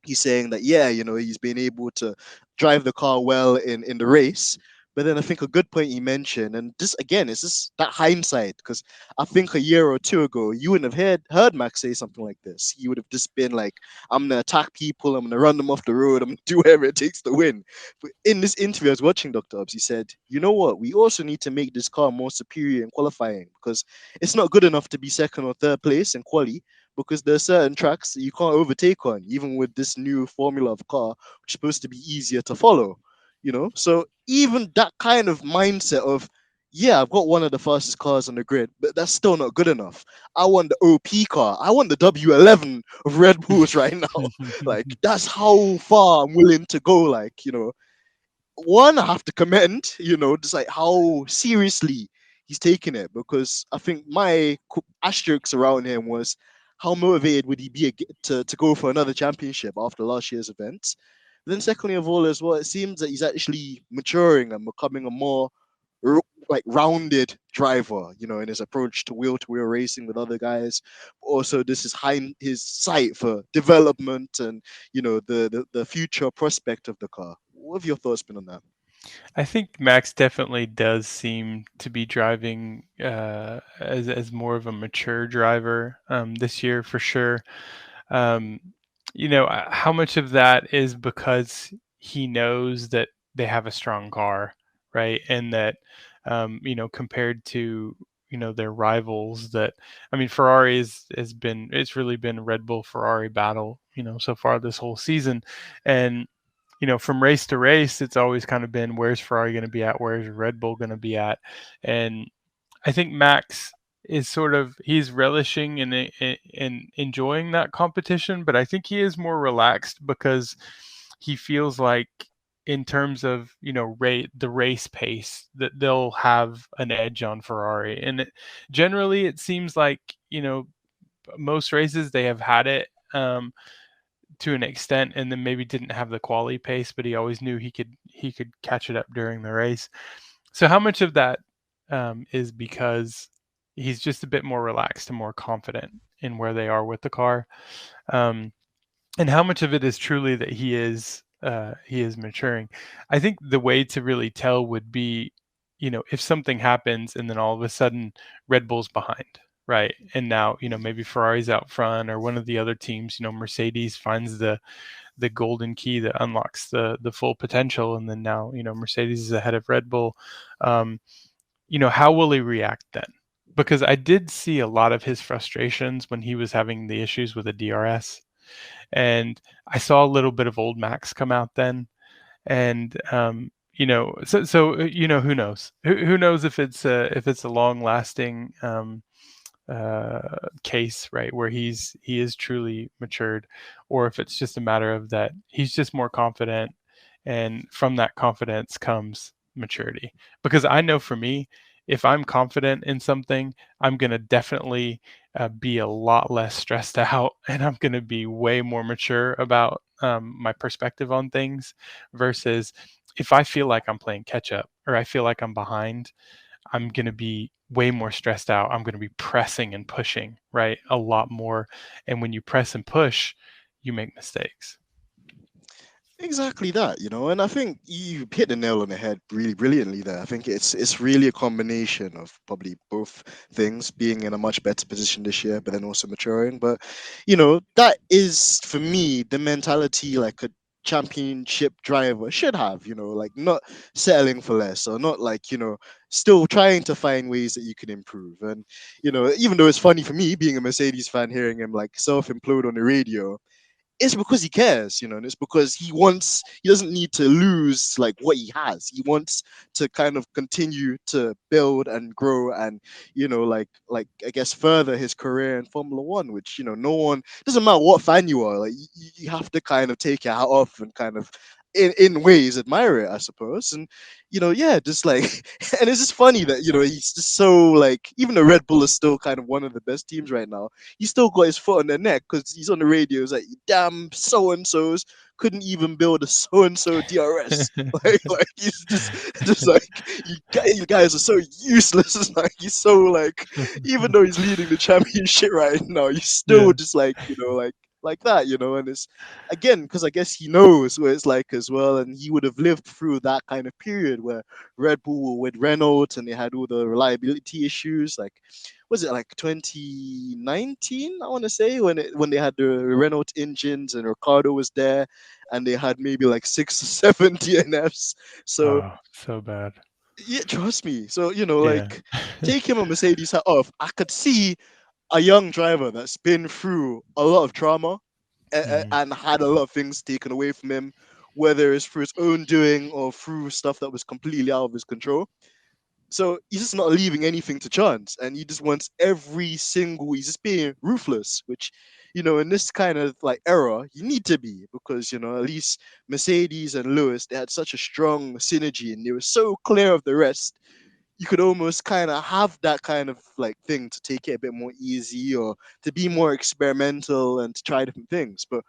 He's saying that, yeah, he's been able to drive the car well in the race. But then I think a good point he mentioned, and this again, it's just that hindsight, because I think a year or two ago, you wouldn't have heard Max say something like this. He would have just been like, I'm going to attack people, I'm going to run them off the road, I'm going to do whatever it takes to win. But in this interview I was watching, Dr. Obbs, he said, you know what, we also need to make this car more superior in qualifying, because it's not good enough to be second or third place in quali, because there are certain tracks that you can't overtake on, even with this new formula of car, which is supposed to be easier to follow. So even that kind of mindset of, yeah, I've got one of the fastest cars on the grid, but that's still not good enough. I want the OP car. I want the W11 of Red Bulls right now. Like, that's how far I'm willing to go. Like, one, I have to commend, just like how seriously he's taking it, because I think my asterisks around him was, how motivated would he be to go for another championship after last year's event? Then secondly of all as well, it seems that he's actually maturing and becoming a more r- like rounded driver, in his approach to wheel racing with other guys. Also, this is his sight for development and the future prospect of the car. What have your thoughts been on that? I think Max definitely does seem to be driving as more of a mature driver this year for sure. Um, how much of that is because he knows that they have a strong car, right? And that, compared to, their rivals that, I mean, Ferrari it's really been a Red Bull Ferrari battle, so far this whole season. And, from race to race, it's always kind of been where's Ferrari going to be at? Where's Red Bull going to be at? And I think Max is he's relishing and enjoying that competition, but I think he is more relaxed because he feels like in terms of the race pace that they'll have an edge on Ferrari, and generally it seems like most races they have had it. To an extent, and then maybe didn't have the quality pace, but he always knew he could catch it up during the race. So how much of that is because he's just a bit more relaxed and more confident in where they are with the car, um, and how much of it is truly that he is maturing? I think the way to really tell would be, if something happens and then all of a sudden Red Bull's behind, right? And now, maybe Ferrari's out front or one of the other teams, Mercedes finds the golden key that unlocks the full potential, and then now, Mercedes is ahead of Red Bull. Um, how will he react then? Because I did see a lot of his frustrations when he was having the issues with the DRS, and I saw a little bit of old Max come out then, and who knows? Who knows if it's a long lasting case, right, where he is truly matured, or if it's just a matter of that he's just more confident, and from that confidence comes maturity. Because I know for me, if I'm confident in something, I'm going to definitely be a lot less stressed out, and I'm going to be way more mature about my perspective on things, versus if I feel like I'm playing catch up or I feel like I'm behind, I'm going to be way more stressed out. I'm going to be pressing and pushing, right? A lot more. And when you press and push, you make mistakes. Exactly that, and I think you hit the nail on the head really brilliantly there. I think it's really a combination of probably both things, being in a much better position this year, but then also maturing. But that is for me the mentality like a championship driver should have, like not settling for less, or not like, still trying to find ways that you can improve. And even though it's funny for me being a Mercedes fan, hearing him like self-implode on the radio, it's because he cares, and it's because he doesn't need to lose like what he has. He wants to kind of continue to build and grow and, like I guess further his career in Formula One, which, no one, doesn't matter what fan you are, like you have to kind of take your hat off and kind of in ways admire it, I suppose. And yeah, just like and it's just funny that, he's just so like, even though Red Bull is still kind of one of the best teams right now, he's still got his foot on their neck because he's on the radio. It's like, damn, so and so's couldn't even build a so and so DRS. Like he's just like, you guys are so useless. It's like he's so like, even though he's leading the championship right now, he's still Yeah. just like, like that, and it's again because I guess he knows what it's like as well, and he would have lived through that kind of period where Red Bull were with Renault and they had all the reliability issues. Like, was it like 2019? I want to say when they had the Renault engines and Ricardo was there, and they had maybe like 6 or 7 DNFs. So Oh, so bad. yeah, trust me. So Yeah. like take him a Mercedes hat off. I could see a young driver that's been through a lot of trauma Mhm. and had a lot of things taken away from him, whether it's through his own doing or through stuff that was completely out of his control. So he's just not leaving anything to chance, and he just wants every single. He's just being ruthless, which, in this kind of like era, you need to be, because at least Mercedes and Lewis, they had such a strong synergy, and they were so clear of the rest. You could almost kind of have that kind of like thing to take it a bit more easy, or to be more experimental and to try different things. But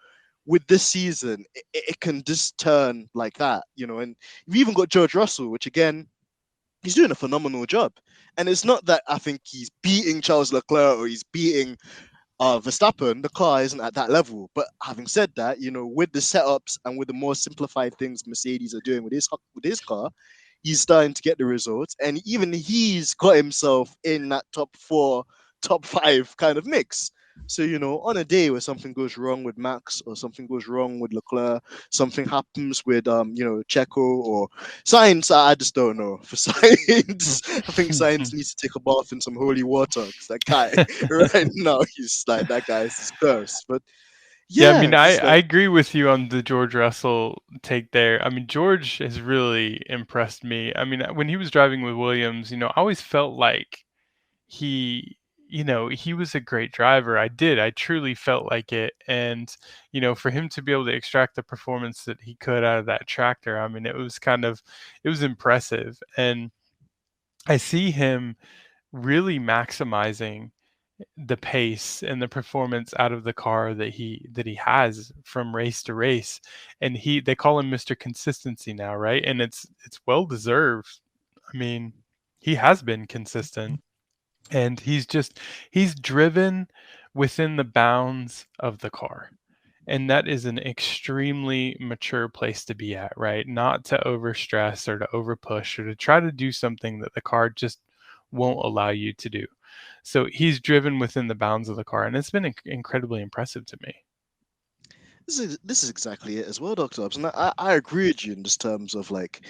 with this season, it can just turn like that, And you've even got George Russell, which again, he's doing a phenomenal job. And it's not that I think he's beating Charles Leclerc or he's beating Verstappen. The car isn't at that level. But having said that, with the setups and with the more simplified things Mercedes are doing with his car, he's starting to get the results. And even he's got himself in that top four, top five kind of mix. So, on a day where something goes wrong with Max or something goes wrong with Leclerc, something happens with Checo or Science, I just don't know. For Science, I think Science needs to take a bath in some holy water because that guy right now he's like that guy's just cursed. But Yeah, I mean, yeah, just I like agree with you on the George Russell take there. I mean, George has really impressed me. I mean, when he was driving with Williams, I always felt like he, he was a great driver. I did. I truly felt like it. And, for him to be able to extract the performance that he could out of that tractor, I mean, it was impressive. And I see him really maximizing the pace and the performance out of the car that he has from race to race. And they call him Mr. Consistency now, right? And it's well deserved. I mean, he has been consistent, and he's driven within the bounds of the car. And that is an extremely mature place to be at, right? Not to overstress or to overpush or to try to do something that the car just won't allow you to do. So he's driven within the bounds of the car, and it's been incredibly impressive to me. this is exactly it as well, Dr. Obbs. And I agree with you in just terms of like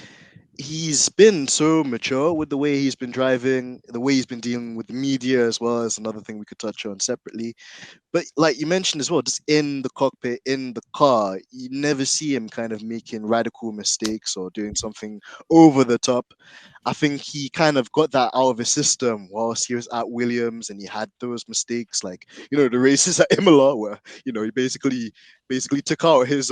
he's been so mature with the way he's been driving, the way he's been dealing with the media as well as another thing we could touch on separately. But like you mentioned as well, just in the cockpit, in the car, you never see him kind of making radical mistakes or doing something over the top. I think he kind of got that out of his system whilst he was at Williams, and he had those mistakes, like the races at Imola, where he basically took out his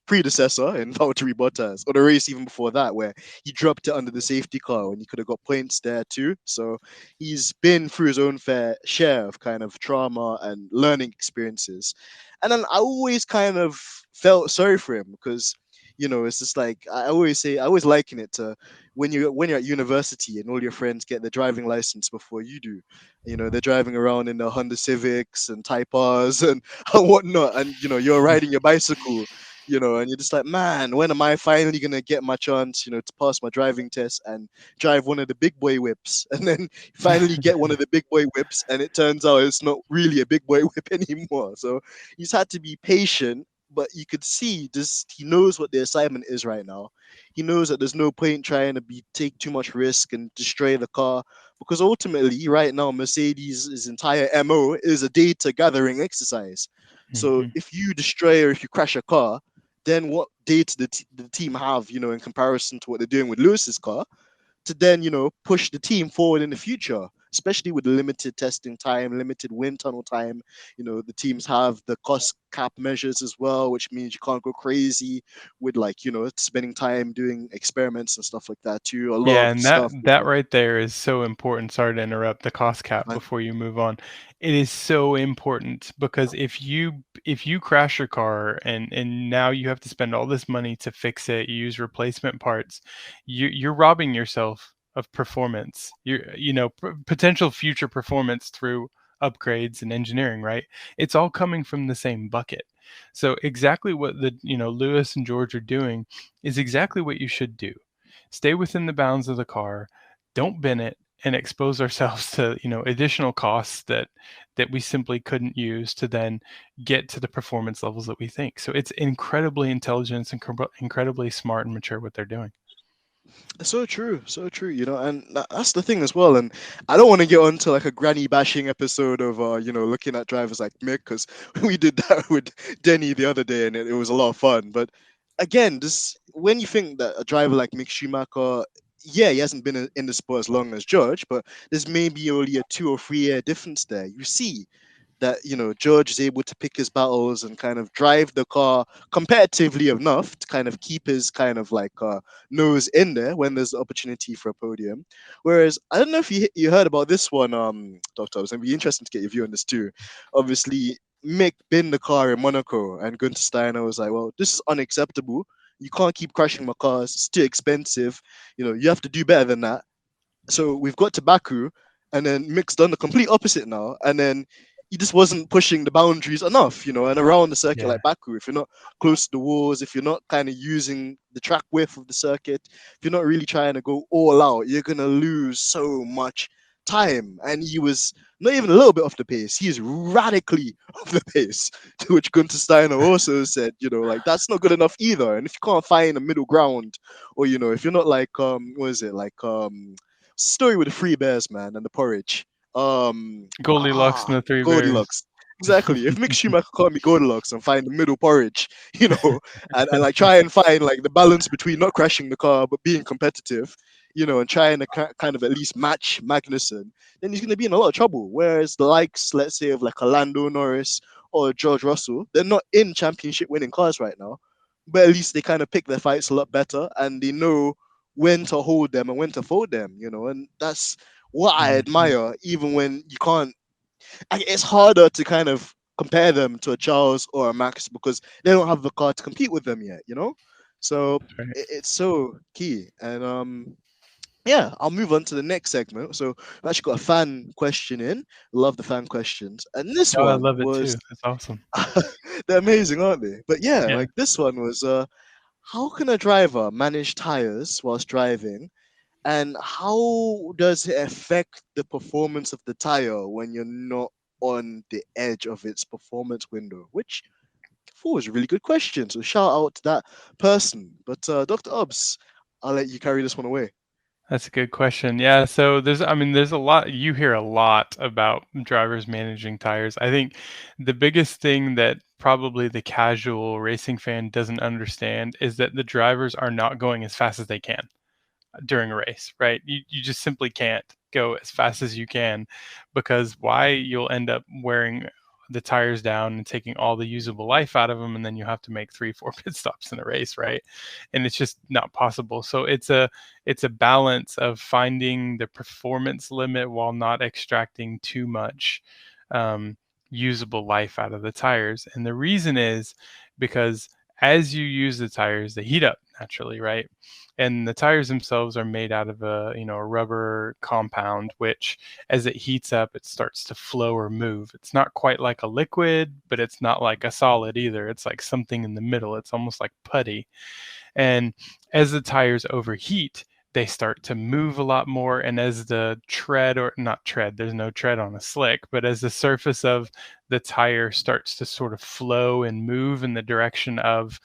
predecessor in Valtteri Bottas, or the race even before that, where he dropped it under the safety car and he could have got points there too. So he's been through his own fair share of kind of trauma and learning experiences. And then I always kind of felt sorry for him because it's just like I always liken it to when you're at university and all your friends get their driving license before you do. They're driving around in their Honda Civics and Type R's and, and whatnot, and you're riding your bicycle, and you're just like, man, when am I finally gonna get my chance, to pass my driving test and drive one of the big boy whips? And then finally get one of the big boy whips, and it turns out it's not really a big boy whip anymore. So he's had to be patient, but you could see just he knows what the assignment is right now. He knows that there's no point trying to take too much risk and destroy the car, because ultimately right now Mercedes' entire MO is a data gathering exercise. So Mhm. if you destroy or if you crash a car, then what data the team have, in comparison to what they're doing with Lewis's car, to then, push the team forward in the future, especially with limited testing time, limited wind tunnel time. The teams have the cost cap measures as well, which means you can't go crazy with like, spending time doing experiments and stuff like that too. A lot Yeah, of and that stuff. that right there is so important. Sorry to interrupt the cost cap And before you move on. It is so important because if you crash your car and now you have to spend all this money to fix it, you use replacement parts, you're robbing yourself of performance. Potential future performance through upgrades and engineering, right? It's all coming from the same bucket. So exactly what Lewis and George are doing is exactly what you should do. Stay within the bounds of the car, don't bin it, and expose ourselves to additional costs that we simply couldn't use to then get to the performance levels that we think. So it's incredibly intelligent and incredibly smart and mature what they're doing. so true, so true, and that's the thing as well. And I don't want to get onto like a granny bashing episode of looking at drivers like Mick, because we did that with Denny the other day, and it was a lot of fun. But again, just when you think that a driver like Mick Schumacher, yeah, he hasn't been in the sport as long as George, but there's maybe only a 2 or 3 year difference there. You see that George is able to pick his battles and kind of drive the car competitively enough to kind of keep his kind of like nose in there when there's the opportunity for a podium. Whereas I don't know if you heard about this one, Doctor. It'd be interesting to get your view on this too. Obviously, Mick binned the car in Monaco, and Gunther Steiner was like, "Well, this is unacceptable. You can't keep crashing my cars. It's too expensive. You have to do better than that." So we've got to Baku, and then Mick's done the complete opposite now, and then he just wasn't pushing the boundaries enough, and around the circuit Yeah. like Baku, if you're not close to the walls, if you're not kind of using the track width of the circuit, if you're not really trying to go all out, you're gonna lose so much time. And he was not even a little bit off the pace; he is radically off the pace. To which Gunther Steiner also said, like that's not good enough either. And if you can't find a middle ground, or if you're not like what is it like story with the three bears, man, and the porridge. Goldilocks and the Three Bears. Goldilocks. Exactly. If Mick Schumacher can't be Goldilocks and find the middle porridge, and like try and find like the balance between not crashing the car but being competitive, and trying to kind of at least match Magnussen, then he's going to be in a lot of trouble. Whereas the likes, let's say, of like a Lando Norris or George Russell, they're not in championship winning cars right now, but at least they kind of pick their fights a lot better and they know when to hold them and when to fold them, and that's what I admire, even when you can't. It's harder to kind of compare them to a Charles or a Max because they don't have the car to compete with them yet. So Right. it's so key. And yeah, I'll move on to the next segment. So I've actually got a fan question in. Love the fan questions, and this Oh, I one love it was too. That's awesome. they're amazing, aren't they? But yeah, Yeah. like this one was how can a driver manage tires whilst driving, and how does it affect the performance of the tire when you're not on the edge of its performance window? Which I thought was a really good question. So shout out to that person. But Dr. Obbs, I'll let you carry this one away. That's a good question. Yeah, so there's a lot, you hear a lot about drivers managing tires. I think the biggest thing that probably the casual racing fan doesn't understand is that the drivers are not going as fast as they can during a race, right? You just simply can't go as fast as you can, because why? You'll end up wearing the tires down and taking all the usable life out of them, and then you have to make 3 4 pit stops in a race, right? And it's just not possible. So it's a balance of finding the performance limit while not extracting too much um, usable life out of the tires. And the reason is because as you use the tires, they heat up naturally, right? And the tires themselves are made out of a rubber compound, which as it heats up, it starts to flow or move. It's not quite like a liquid, but it's not like a solid either. It's like something in the middle. It's almost like putty. And as the tires overheat, they start to move a lot more. And as the tread, or not tread, there's no tread on a slick, but as the surface of the tire starts to sort of flow and move in the direction of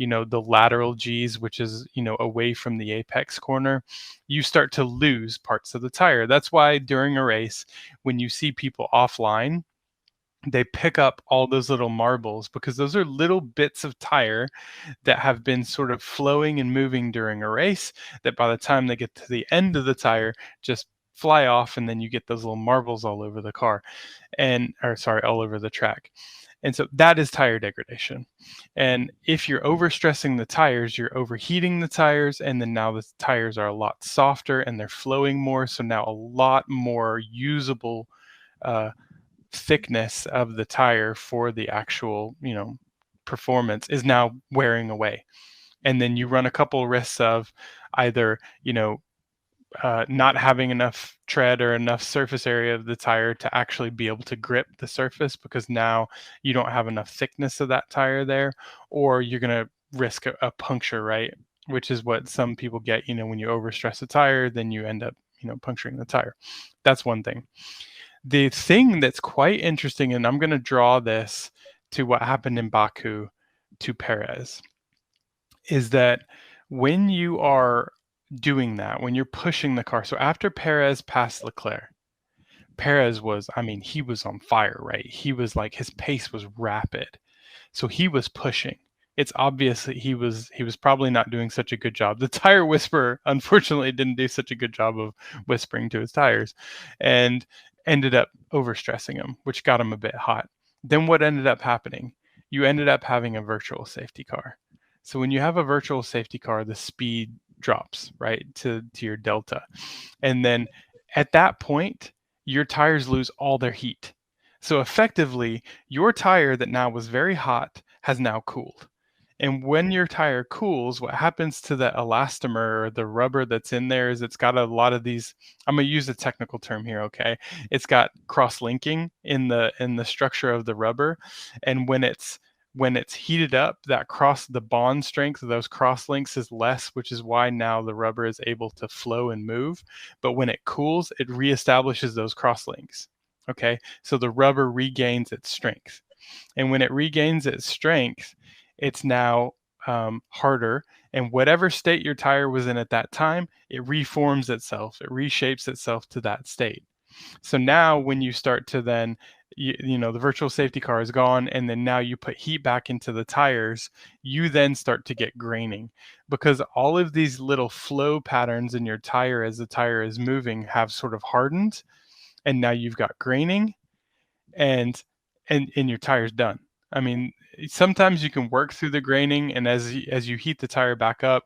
the lateral G's, which is away from the apex corner, you start to lose parts of the tire. That's why during a race, when you see people offline, they pick up all those little marbles, because those are little bits of tire that have been sort of flowing and moving during a race, that by the time they get to the end of the tire, just fly off, and then you get those little marbles all over the car, all over the track. And so that is tire degradation. And if you're overstressing the tires, you're overheating the tires, and then now the tires are a lot softer and they're flowing more. So now a lot more usable thickness of the tire for the actual, performance is now wearing away. And then you run a couple risks of either, not having enough tread or enough surface area of the tire to actually be able to grip the surface, because now you don't have enough thickness of that tire there, or you're going to risk a puncture, right? Which is what some people get, when you overstress a tire, then you end up, puncturing the tire. That's one thing. The thing that's quite interesting, and I'm going to draw this to what happened in Baku to Perez, is that when you are doing that, when you're pushing the car, so after Perez passed Leclerc, Perez was, he was on fire, right? He was like, his pace was rapid. So he was pushing. It's obvious that he was probably not doing such a good job. The tire whisperer, unfortunately, didn't do such a good job of whispering to his tires. And ended up overstressing them, which got them a bit hot. Then what ended up happening? You ended up having a virtual safety car. So when you have a virtual safety car, the speed drops, right, to your delta. And then at that point, your tires lose all their heat. So effectively, your tire that now was very hot has now cooled. And when your tire cools, what happens to the elastomer or the rubber that's in there is it's got a lot of these. I'm gonna use a technical term here, okay? It's got cross-linking in the structure of the rubber, and when it's heated up, the bond strength of those cross links is less, which is why now the rubber is able to flow and move. But when it cools, it reestablishes those cross links. Okay, so the rubber regains its strength. And when it regains its strength, it's now harder. And whatever state your tire was in at that time, it reforms itself, it reshapes itself to that state. So now when you start to then, the virtual safety car is gone, and then now you put heat back into the tires, you then start to get graining because all of these little flow patterns in your tire as the tire is moving have sort of hardened, and now you've got graining, and your tire's done. I mean, sometimes you can work through the graining, and as you heat the tire back up,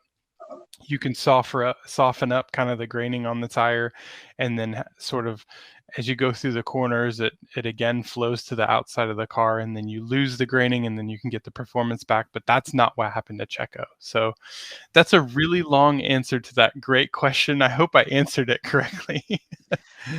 you can soften up kind of the graining on the tire, and then sort of as you go through the corners, it again flows to the outside of the car, and then you lose the graining, and then you can get the performance back. But that's not what happened to Checo. So that's a really long answer to that great question. I hope I answered it correctly.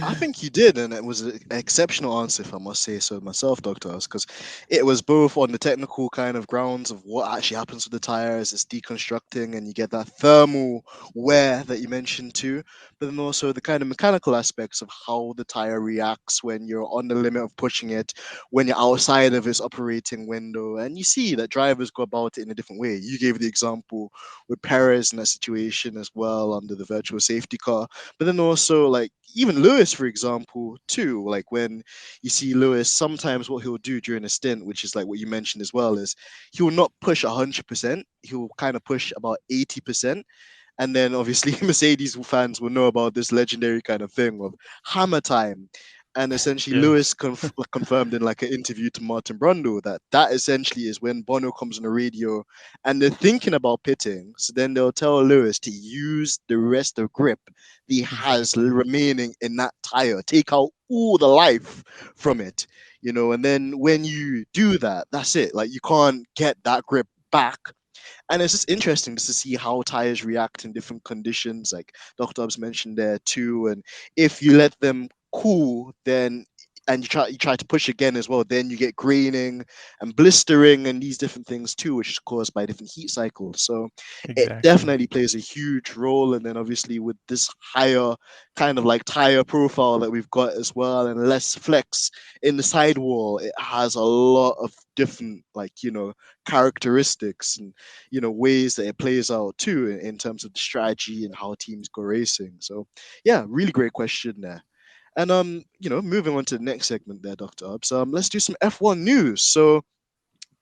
I think you did, and it was an exceptional answer, if I must say so myself, Dr. Obbs, because it was both on the technical kind of grounds of what actually happens with the tires, it's deconstructing, and you get that thermal wear that you mentioned too, but then also the kind of mechanical aspects of how the tire reacts when you're on the limit of pushing it, when you're outside of its operating window, and you see that drivers go about it in a different way. You gave the example with Perez in that situation as well under the virtual safety car, but then also like even Lewis, for example, too. Like when you see Lewis, sometimes what he'll do during a stint, which is like what you mentioned as well, is he will not push 100%. He'll kind of push about 80%. And then obviously Mercedes fans will know about this legendary kind of thing of hammer time. And essentially Lewis Yes. confirmed in like an interview to Martin Brundle that essentially is when Bono comes on the radio and they're thinking about pitting. So then they'll tell Lewis to use the rest of grip he has Exactly. remaining in that tire, take out all the life from it, and then when you do that, that's it. Like you can't get that grip back, and it's just interesting just to see how tires react in different conditions, like Dr. Obbs mentioned there too. And if you let them cool, then and you try to push again as well, then you get graining and blistering and these different things too, which is caused by different heat cycles. So it Exactly. definitely plays a huge role. And then obviously with this higher kind of like tire profile that we've got as well, and less flex in the sidewall, it has a lot of different characteristics and ways that it plays out too in terms of the strategy and how teams go racing. So yeah, really great question there. And moving on to the next segment there, Dr. Obbs. Let's do some F1 news. So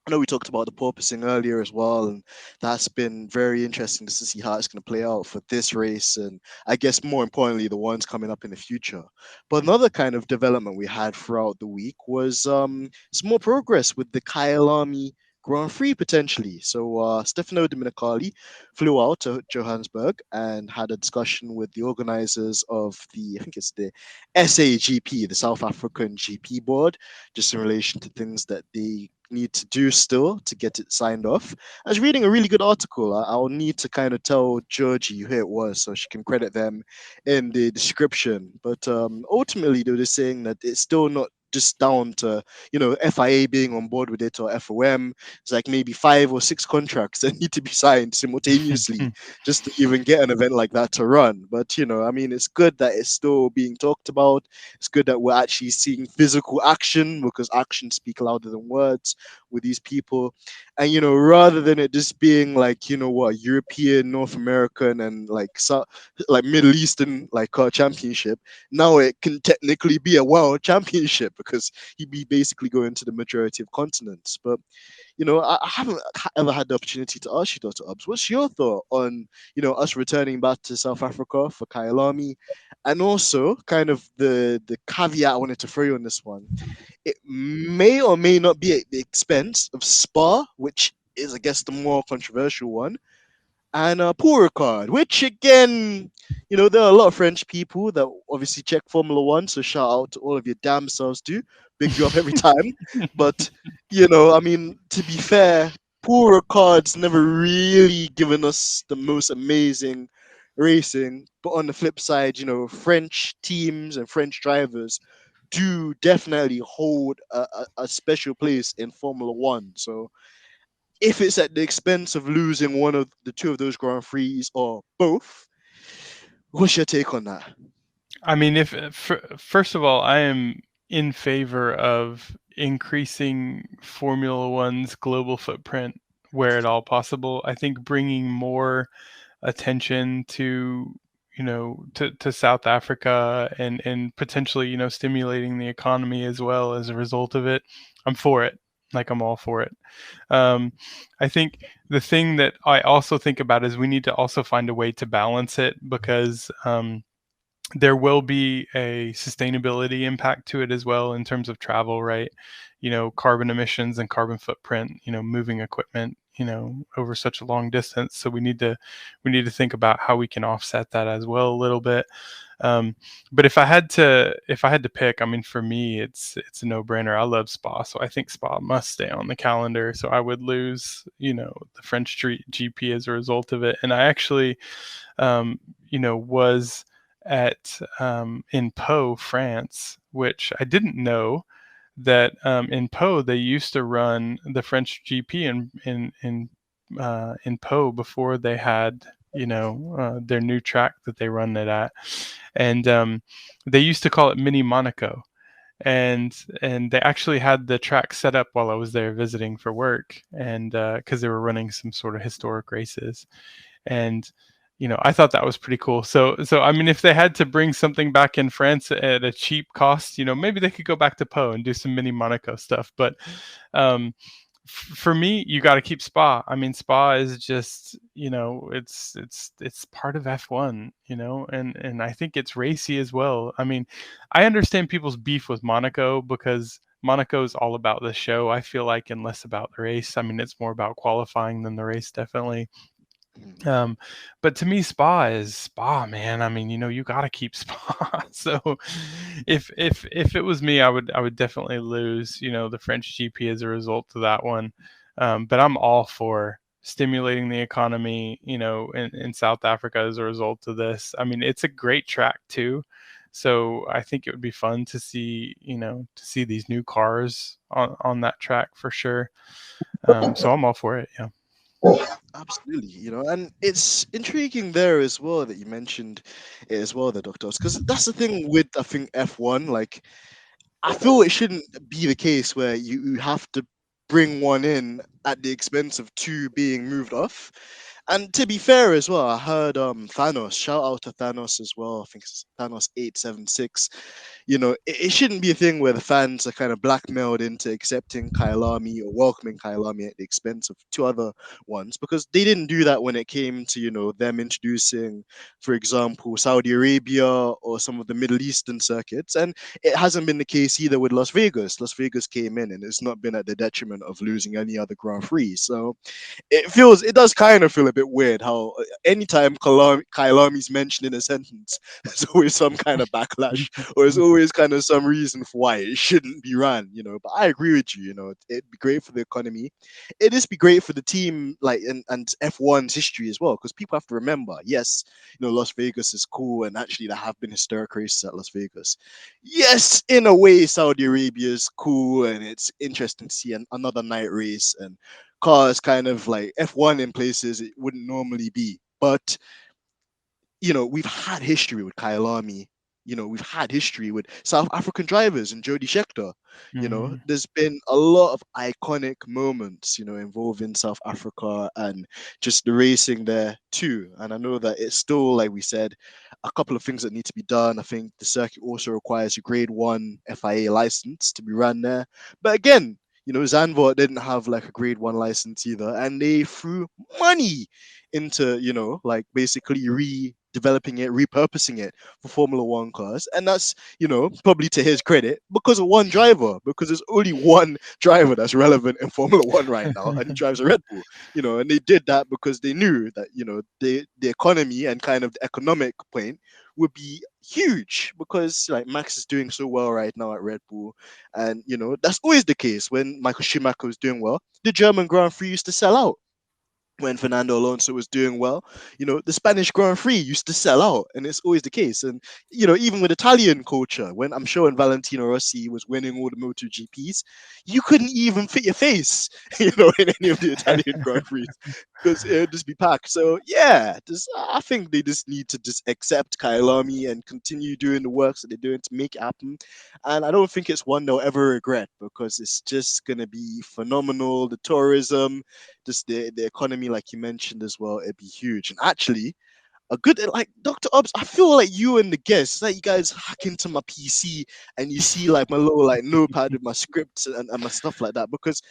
I know we talked about the porpoising earlier as well, and that's been very interesting to see how it's going to play out for this race, and I guess more importantly, the ones coming up in the future. But another kind of development we had throughout the week was some more progress with the Kylami Grand Prix potentially. So Stefano Domenicali flew out to Johannesburg and had a discussion with the organizers of I think it's the SAGP, the South African GP board, just in relation to things that they need to do still to get it signed off. I was reading a really good article. I'll need to kind of tell Georgie who it was so she can credit them in the description. But ultimately, they were just saying that it's still not just down to FIA being on board with it or FOM. It's like maybe 5 or 6 contracts that need to be signed simultaneously just to even get an event like that to run. But I mean, it's good that it's still being talked about. It's good that we're actually seeing physical action, because actions speak louder than words with these people. And rather than it just being like European, North American, and like Middle Eastern championship, now it can technically be a world championship because he'd be basically going to the majority of continents. But I haven't ever had the opportunity to ask you, Dr. Obbs, what's your thought on, us returning back to South Africa for Kylami? And also, kind of the caveat I wanted to throw you on this one. It may or may not be at the expense of Spa, which is, I guess, the more controversial one, and Poor Card, which again, there are a lot of French people that obviously check Formula One, so shout out to all of your damn selves too. Big you up every time. But, I mean, to be fair, Poor Card's never really given us the most amazing racing. But on the flip side, French teams and French drivers do definitely hold a special place in Formula One. So if it's at the expense of losing one of the two of those Grand Prix or both, what's your take on that? I mean, if first of all, I am in favor of increasing Formula One's global footprint where at all possible. I think bringing more attention to to South Africa and potentially stimulating the economy as well as a result of it. I'm for it. Like I'm all for it. I think the thing that I also think about is we need to also find a way to balance it because there will be a sustainability impact to it as well in terms of travel, right? Carbon emissions and carbon footprint, moving equipment, over such a long distance. So we need to think about how we can offset that as well a little bit. But if I had to pick, I mean, for me, it's a no-brainer. I love Spa, so I think Spa must stay on the calendar. So I would lose, the French GP as a result of it. And I actually, was at in Pau, France, which I didn't know that in Pau they used to run the French GP in Pau before they had their new track that they run it at, and they used to call it Mini Monaco. And they actually had the track set up while I was there visiting for work, and because they were running some sort of historic races, and I thought that was pretty cool. So I mean, if they had to bring something back in France at a cheap cost, maybe they could go back to Pau and do some mini Monaco stuff. But um, for me, you got to keep Spa. I mean, Spa is just it's part of F1, and I think it's racy as well. I mean, I understand people's beef with Monaco because Monaco is all about the show. I feel like, and less about the race. I mean, it's more about qualifying than the race, definitely. Um, but to me, Spa is Spa, man. I mean, you got to keep Spa. So, if it was me, I would definitely lose, the French GP as a result of that one. But I'm all for stimulating the economy, in South Africa as a result of this. I mean, it's a great track too. So I think it would be fun to see, these new cars on that track for sure. So I'm all for it. Yeah. Absolutely, and it's intriguing there as well that you mentioned it as well, the doctors, because that's the thing with, I think, F1. Like, I feel it shouldn't be the case where you have to bring one in at the expense of two being moved off. And to be fair as well, I heard Thanos, shout out to Thanos as well. I think it's Thanos 876. It shouldn't be a thing where the fans are kind of blackmailed into accepting Kylami or welcoming Kylami at the expense of two other ones, because they didn't do that when it came to, them introducing, for example, Saudi Arabia or some of the Middle Eastern circuits. And it hasn't been the case either with Las Vegas. Las Vegas came in and it's not been at the detriment of losing any other Grand Prix. So it does kind of feel a bit weird how anytime Kylami's mentioned in a sentence, there's always some kind of backlash, or there's always kind of some reason for why it shouldn't be ran. But I agree with you. It'd be great for the economy. It is be great for the team, like, and F1's history as well, because people have to remember, yes, Las Vegas is cool, and actually there have been historic races at Las Vegas. Yes, in a way, Saudi Arabia is cool, and it's interesting to see another night race and cars kind of like F1 in places it wouldn't normally be. But we've had history with Kylami. We've had history with South African drivers and Jody Scheckter. Mhm. There's been a lot of iconic moments, involving South Africa and just the racing there too. And I know that it's still, like we said, a couple of things that need to be done. I think the circuit also requires a grade 1 FIA license to be run there. But again, Zandvoort didn't have like a grade one license either, and they threw money into, like basically redeveloping it, repurposing it for Formula One cars. And that's, probably to his credit because of one driver, because there's only one driver that's relevant in Formula One right now, and he drives a Red Bull, and they did that because they knew that, the economy and kind of the economic point would be huge because like Max is doing so well right now at Red Bull. And that's always the case when Michael Schumacher was doing well. The German Grand Prix used to sell out. When Fernando Alonso was doing well, the Spanish Grand Prix used to sell out, and it's always the case. And even with Italian culture, when I'm sure when Valentino Rossi was winning all the MotoGPs, you couldn't even fit your face, in any of the Italian Grand Prix because it would just be packed. So yeah, I think they just need to just accept Kylami and continue doing the works that they're doing to make it happen. And I don't think it's one they'll ever regret because it's just gonna be phenomenal. The tourism, just the economy, like you mentioned as well, it'd be huge. And actually, a good like Dr. Obbs, I feel like you and the guests, like you guys hack into my PC and you see like my little like notepad with my scripts and my stuff like that. Because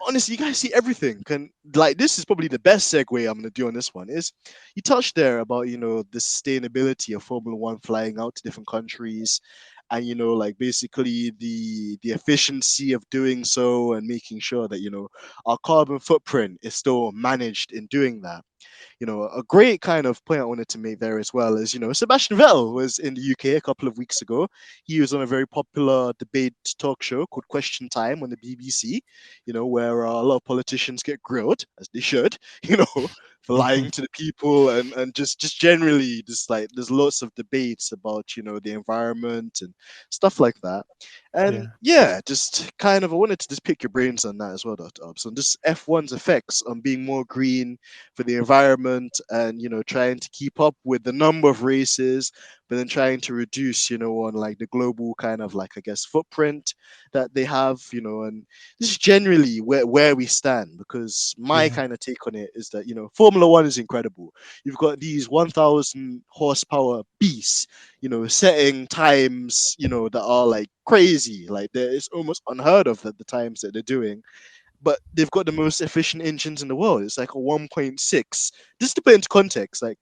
honestly, you guys see everything. Can like this is probably the best segue I'm gonna do on this one. Is you touched there about the sustainability of Formula One flying out to different countries, and like basically the efficiency of doing so and making sure that our carbon footprint is still managed in doing that. A great kind of point I wanted to make there as well is, Sebastian Vettel was in the UK a couple of weeks ago. He was on a very popular debate talk show called Question Time on the BBC, where a lot of politicians get grilled, as they should, for lying to the people and just generally just like there's lots of debates about, the environment and stuff like that. And Yeah. yeah, just kind of I wanted to just pick your brains on that as well, Dr. Obbs, on just F1's effects on being more green for the environment and trying to keep up with the number of races, but then trying to reduce on like the global kind of like I guess footprint that they have, and this is generally where we stand. Because my Yeah. kind of take on it is that Formula One is incredible. You've got these 1,000 horsepower beasts, setting times that are like crazy, like it's almost unheard of at the times that they're doing, but they've got the most efficient engines in the world. It's like a 1.6. Just to put into context, like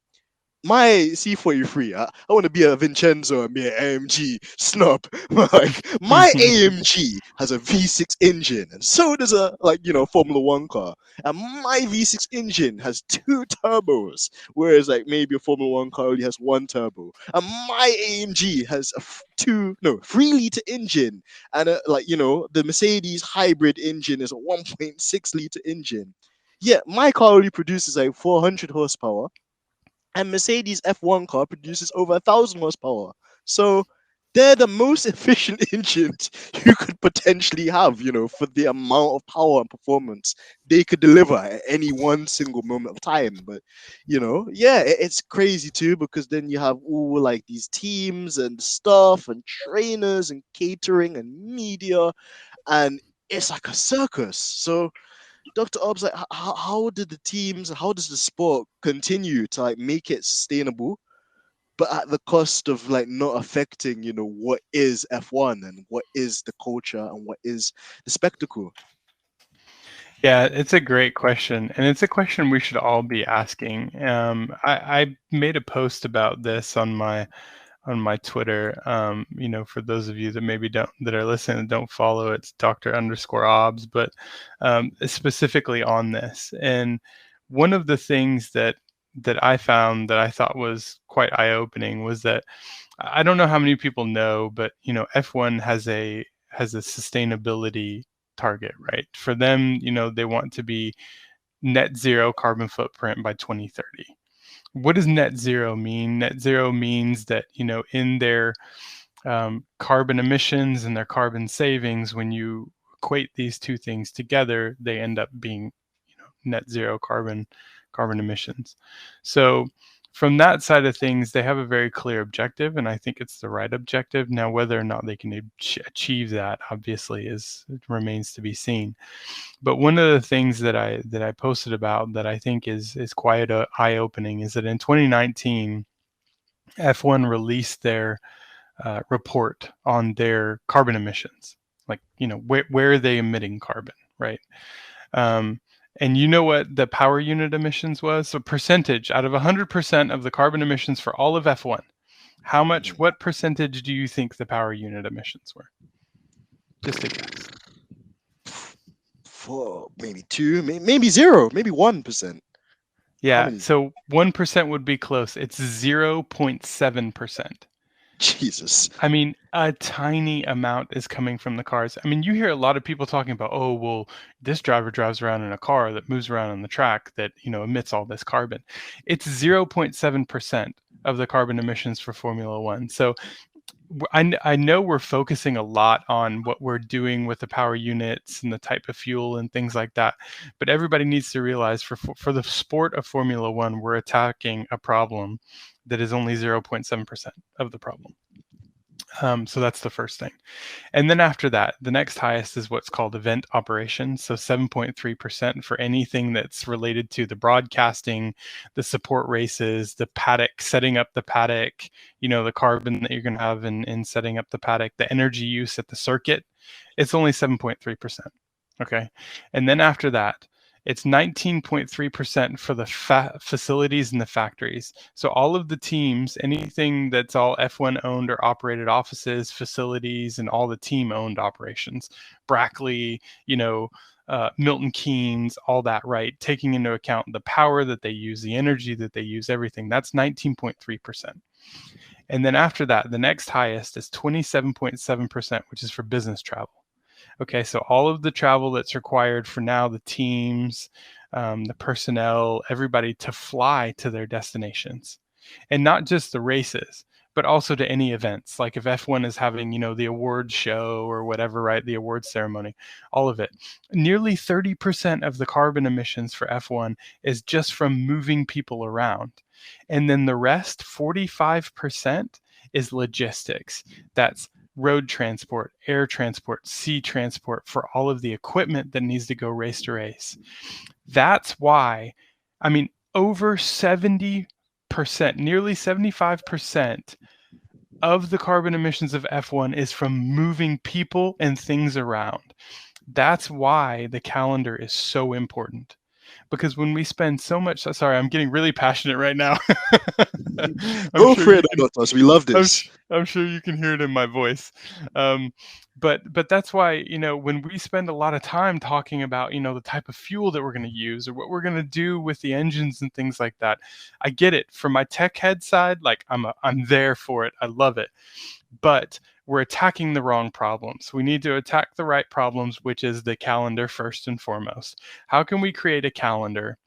my C43, I want to be a Vincenzo and be an AMG snob. Like my AMG has a V6 engine, and so does a Formula One car. And my V6 engine has two turbos, whereas like maybe a Formula One car only has one turbo. And my AMG has a 3 liter engine, and the Mercedes hybrid engine is a 1.6 liter engine. Yeah, my car only produces like 400 horsepower, and Mercedes F1 car produces over 1,000 horsepower. So they're the most efficient engines you could potentially have, for the amount of power and performance they could deliver at any one single moment of time. But, yeah, it's crazy too, because then you have all like these teams and stuff and trainers and catering and media, and it's like a circus. So Dr. Obbs, like, how did the teams, how does the sport continue to like make it sustainable, but at the cost of like not affecting, what is F1 and what is the culture and what is the spectacle? Yeah, it's a great question, and it's a question we should all be asking. I made a post about this on my Twitter. For those of you that maybe don't that are listening and don't follow, it's Dr._Obbs, but specifically on this. And one of the things that I found that I thought was quite eye-opening was that I don't know how many people know, but F1 has a sustainability target, right? For them, they want to be net zero carbon footprint by 2030. What does net zero mean? Net zero means that, in their carbon emissions and their carbon savings, when you equate these two things together, they end up being, net zero carbon emissions. So from that side of things, they have a very clear objective, and I think it's the right objective. Now, whether or not they can achieve that, obviously, it remains to be seen. But one of the things that I posted about that I think is quite eye opening is that in 2019, F1 released their report on their carbon emissions. Like, where are they emitting carbon, right? And you know what the power unit emissions was? So percentage out of 100% of the carbon emissions for all of F1, what percentage do you think the power unit emissions were? Just a guess. Maybe 2, maybe 0, maybe 1%. Yeah, so 1% would be close. It's 0.7%. Jesus. I mean, a tiny amount is coming from the cars. I mean, you hear a lot of people talking about, oh, well, this driver drives around in a car that moves around on the track that, emits all this carbon. It's 0.7% of the carbon emissions for Formula One. So I know we're focusing a lot on what we're doing with the power units and the type of fuel and things like that, but everybody needs to realize for the sport of Formula One, we're attacking a problem that is only 0.7% of the problem. So that's the first thing. And then after that, the next highest is what's called event operations. So 7.3% for anything that's related to the broadcasting, the support races, the paddock, setting up the paddock, the carbon that you're going to have in setting up the paddock, the energy use at the circuit. It's only 7.3%. Okay. And then after that, it's 19.3% for the facilities and the factories. So all of the teams, anything that's all F1 owned or operated offices, facilities, and all the team owned operations, Brackley, Milton Keynes, all that, right? Taking into account the power that they use, the energy that they use, everything. That's 19.3%. And then after that, the next highest is 27.7%, which is for business travel. Okay, so all of the travel that's required for now, the teams, the personnel, everybody to fly to their destinations. And not just the races, but also to any events. Like if F1 is having, the awards show or whatever, right? The awards ceremony, all of it. Nearly 30% of the carbon emissions for F1 is just from moving people around. And then the rest, 45%, is logistics. That's road transport, air transport, sea transport for all of the equipment that needs to go race to race. That's why, over 70%, nearly 75% of the carbon emissions of F1 is from moving people and things around. That's why the calendar is so important. Because when we spend so much, sorry, I'm getting really passionate right now. Go for it, Doctor. We love this. I'm sure you can hear it in my voice. But that's why, when we spend a lot of time talking about, the type of fuel that we're going to use or what we're going to do with the engines and things like that, I get it. From my tech head side, like I'm there for it. I love it. But we're attacking the wrong problems. We need to attack the right problems, which is the calendar first and foremost. How can we create a calendar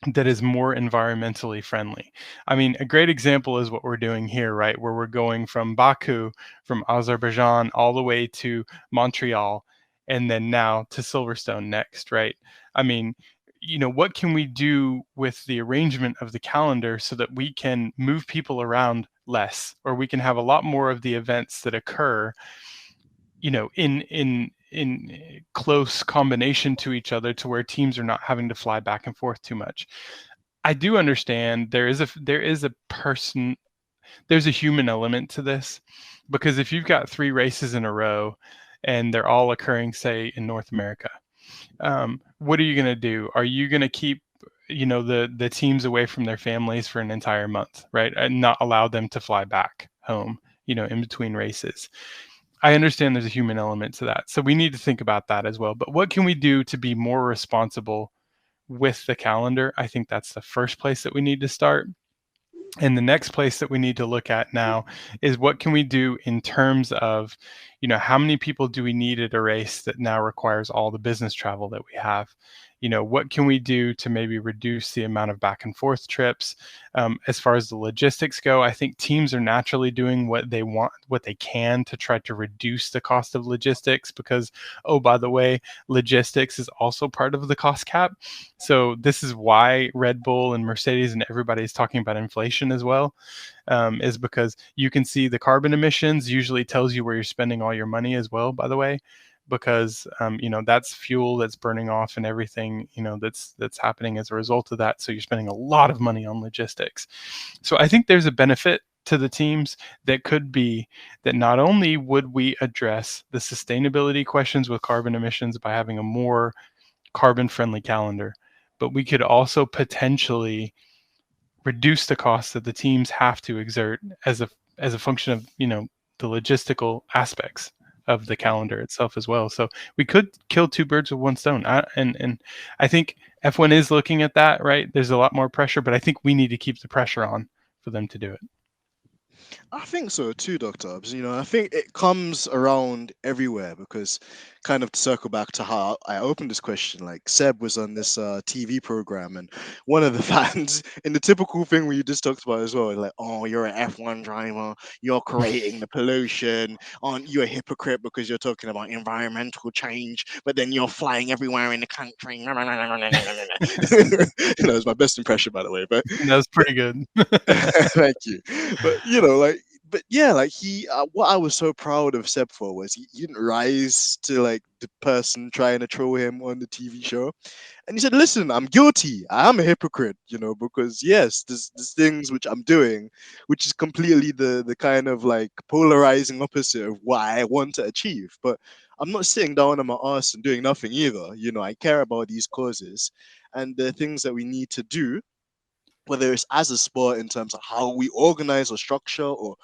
that is more environmentally friendly? A great example is what we're doing here, right? Where we're going from Baku, from Azerbaijan, all the way to Montreal, and then now to Silverstone next, right? What can we do with the arrangement of the calendar so that we can move people around less, or we can have a lot more of the events that occur, in close combination to each other, to where teams are not having to fly back and forth too much. I do understand there's a human element to this, because if you've got 3 races in a row and they're all occurring, say, in North America, what are you going to do? Are you going to keep the teams away from their families for an entire month, right? And not allow them to fly back home, in between races? I understand there's a human element to that. So we need to think about that as well. But what can we do to be more responsible with the calendar? I think that's the first place that we need to start. And the next place that we need to look at now is what can we do in terms of, how many people do we need at a race that now requires all the business travel that we have? What can we do to maybe reduce the amount of back and forth trips? As far as the logistics go, I think teams are naturally doing what they want, what they can to try to reduce the cost of logistics, because, oh, by the way, logistics is also part of the cost cap. So this is why Red Bull and Mercedes and everybody is talking about inflation as well, is because you can see the carbon emissions usually tells you where you're spending all your money as well, by the way, because that's fuel that's burning off and everything, that's happening as a result of that. So you're spending a lot of money on logistics. So I think there's a benefit to the teams that could be that not only would we address the sustainability questions with carbon emissions by having a more carbon friendly calendar, but we could also potentially reduce the costs that the teams have to exert as a function of, the logistical aspects of the calendar itself as well. So we could kill two birds with one stone. And I think F1 is looking at that, right? There's a lot more pressure, but I think we need to keep the pressure on for them to do it. I think so too, Dr. Obbs. I think it comes around everywhere because, kind of to circle back to how I opened this question, like Seb was on this TV program, and one of the fans, in the typical thing we just talked about as well, like, oh, you're an F1 driver, you're creating the pollution, aren't you a hypocrite because you're talking about environmental change, but then you're flying everywhere in the country. It's my best impression, by the way, but That was pretty good. thank you. But but yeah, like what I was so proud of Seb for was he didn't rise to like the person trying to troll him on the TV show, and he said, "Listen, I'm guilty. I am a hypocrite, because yes, there's things which I'm doing, which is completely the kind of like polarizing opposite of what I want to achieve. But I'm not sitting down on my ass and doing nothing either. I care about these causes and the things that we need to do." Whether it's as a sport in terms of how we organize or structure or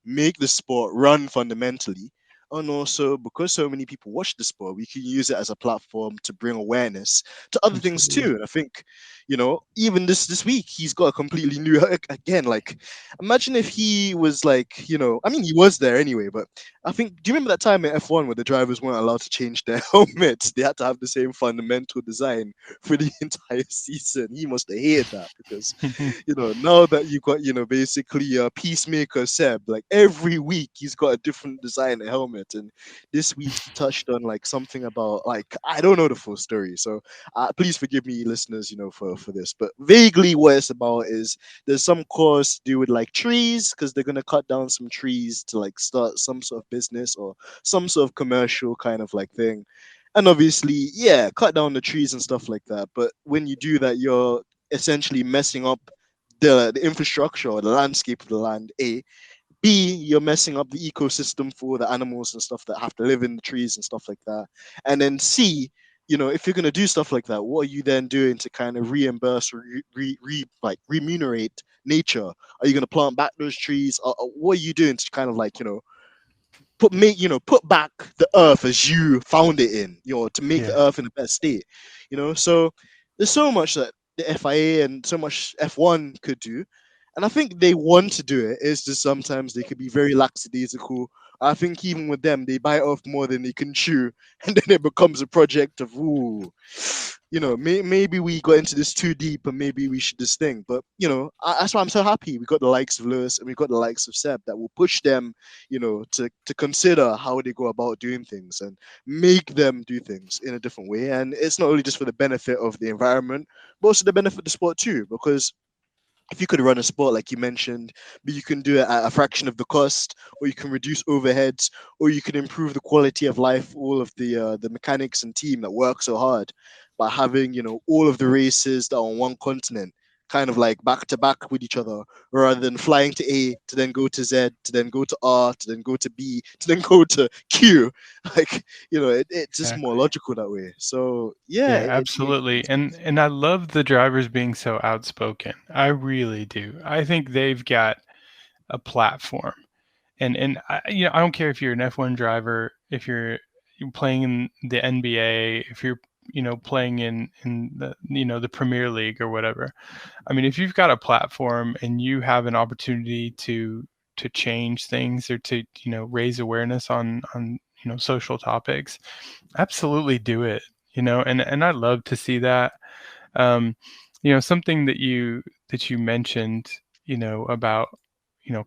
make the sport run fundamentally, and also because so many people watch the sport, we can use it as a platform to bring awareness to other things Absolutely. too. And I think even this week he's got a completely new again, like, imagine if he was like, I mean, he was there anyway, but I think, do you remember that time in F1 where the drivers weren't allowed to change their helmets? They had to have the same fundamental design for the entire season. He must have hated that because, now that you got, basically a peacemaker Seb, like every week he's got a different design of helmet. And this week he touched on like something about, like, I don't know the full story. So please forgive me, listeners, for this. But vaguely what it's about is there's some cause to do with like trees because they're going to cut down some trees to like start some sort of business or some sort of commercial kind of like thing. And obviously, yeah, cut down the trees and stuff like that. But when you do that, you're essentially messing up the infrastructure or the landscape of the land. B, you're messing up the ecosystem for the animals and stuff that have to live in the trees and stuff like that. And then C, if you're gonna do stuff like that, what are you then doing to kind of reimburse or like remunerate nature? Are you gonna plant back those trees? Or what are you doing to kind of like put back the earth as you found it in, to make the Yeah. earth in the best state, so there's so much that the FIA and so much F1 could do, and I think they want to do it. It's just sometimes they could be very lackadaisical. I think even with them, they bite off more than they can chew, and then it becomes a project of, ooh, maybe we got into this too deep, and maybe we should just think. But that's why I'm so happy we got the likes of Lewis and we got the likes of Seb that will push them, to consider how they go about doing things and make them do things in a different way. And it's not only just for the benefit of the environment, but also the benefit of the sport too, because if you could run a sport like you mentioned, but you can do it at a fraction of the cost, or you can reduce overheads, or you can improve the quality of life, all of the mechanics and team that work so hard by having all of the races that are on one continent, kind of like back to back with each other, rather than flying to A to then go to Z to then go to R to then go to B to then go to Q. Like, it's just more Exactly. logical that way. So yeah, Yeah, it makes absolutely. sense. And I love the drivers being so outspoken. I really do. I think they've got a platform. And I don't care if you're an F1 driver, if you're playing in the NBA, if you're playing in the Premier League or whatever. I mean, if you've got a platform and you have an opportunity to change things or to raise awareness on social topics, absolutely do it. And I love to see that. Um, something that you mentioned, about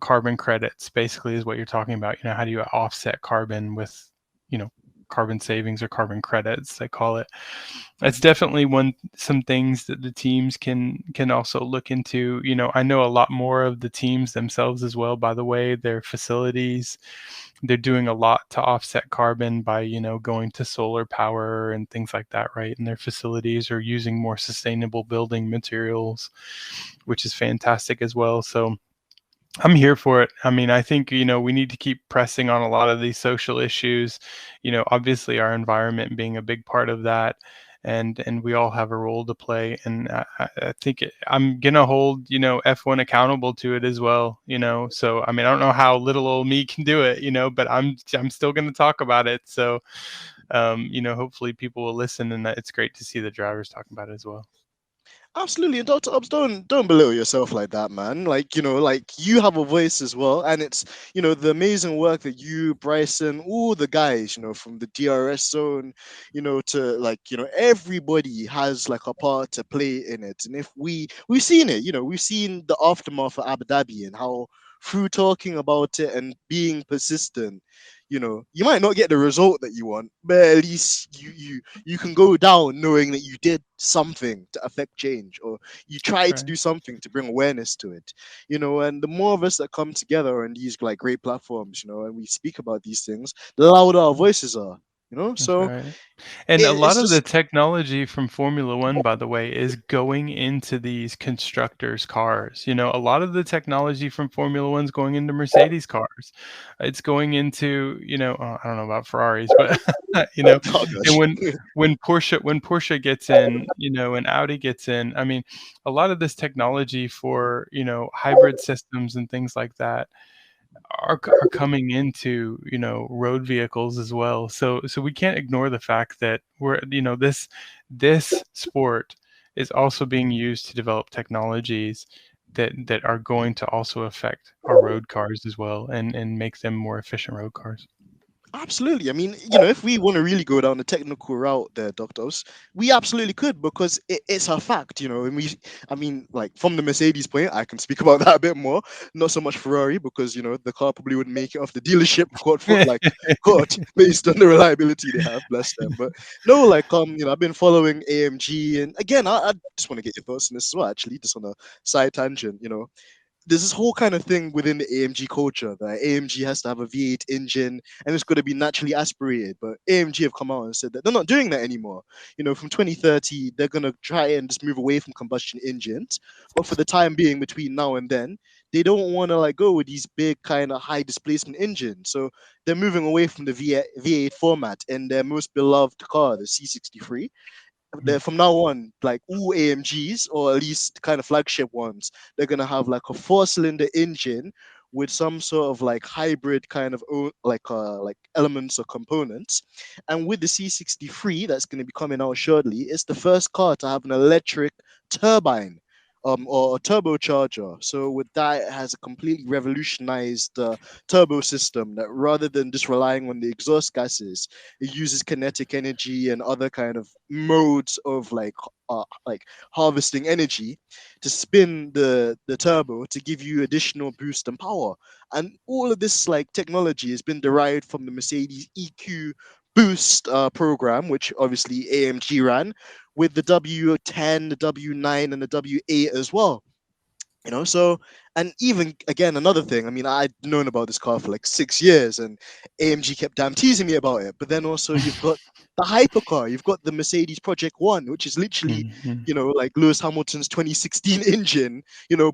carbon credits basically is what you're talking about. How do you offset carbon with you know carbon savings or carbon credits, they call it. That's definitely some things that the teams can also look into. I know a lot more of the teams themselves as well, by the way. Their facilities, they're doing a lot to offset carbon by going to solar power and things like that, right? And their facilities are using more sustainable building materials, which is fantastic as well. So I'm here for it. I mean, I think, we need to keep pressing on a lot of these social issues, obviously our environment being a big part of that. And we all have a role to play. And I think I'm going to hold, F1 accountable to it as well. So, I mean, I don't know how little old me can do it, but I'm still going to talk about it. So, hopefully people will listen, and it's great to see the drivers talking about it as well. Absolutely, and Dr. Obbs, don't belittle yourself like that, man. Like, like you have a voice as well, and it's the amazing work that you, Bryson, all the guys, from the DRS zone, to like everybody has like a part to play in it. And if we've seen it, we've seen the aftermath of Abu Dhabi and how through talking about it and being persistent, you might not get the result that you want, but at least you can go down knowing that you did something to affect change, or you try to Right. do something to bring awareness to it. And the more of us that come together on these like great platforms, and we speak about these things, the louder our voices are. That's So right. And a lot it's of the just technology from Formula One, by the way, is going into these constructors' cars. A lot of the technology from Formula One's going into Mercedes cars. It's going into, I don't know about Ferraris, but oh and gosh. when Porsche gets in, and Audi gets in, I mean, a lot of this technology for, hybrid systems and things like that are coming into road vehicles as well. So we can't ignore the fact that this sport is also being used to develop technologies that are going to also affect our road cars as well, and make them more efficient road cars. Absolutely. I mean, if we want to really go down the technical route there, doctors, we absolutely could because it's a fact, And I mean, like from the Mercedes point, I can speak about that a bit more. Not so much Ferrari because the car probably wouldn't make it off the dealership, God, based on the reliability they have, bless them. But no, like I've been following AMG, and again, I just want to get your thoughts on this as well. Actually, just on a side tangent, there's this whole kind of thing within the AMG culture that AMG has to have a V8 engine and it's going to be naturally aspirated. But AMG have come out and said that they're not doing that anymore. From 2030, they're going to try and just move away from combustion engines. But for the time being, between now and then, they don't want to like go with these big kind of high displacement engines. So they're moving away from the V8 format and their most beloved car, the C63. From now on, like all AMGs or at least kind of flagship ones, they're gonna have like a four-cylinder engine with some sort of like hybrid kind of like elements or components. And with the C63 that's gonna be coming out shortly, it's the first car to have an electric turbine. Or a turbocharger. So with that, it has a completely revolutionized turbo system that rather than just relying on the exhaust gases, it uses kinetic energy and other kind of modes of like harvesting energy to spin the turbo to give you additional boost and power. And all of this like technology has been derived from the Mercedes EQ boost program, which obviously AMG ran with the W10, the W9, and the W8 as well. So, and even again another thing, I mean, I'd known about this car for like 6 years and AMG kept damn teasing me about it. But then also you've got the hypercar, you've got the Mercedes Project One, which is literally Mhm. like Lewis Hamilton's 2016 engine,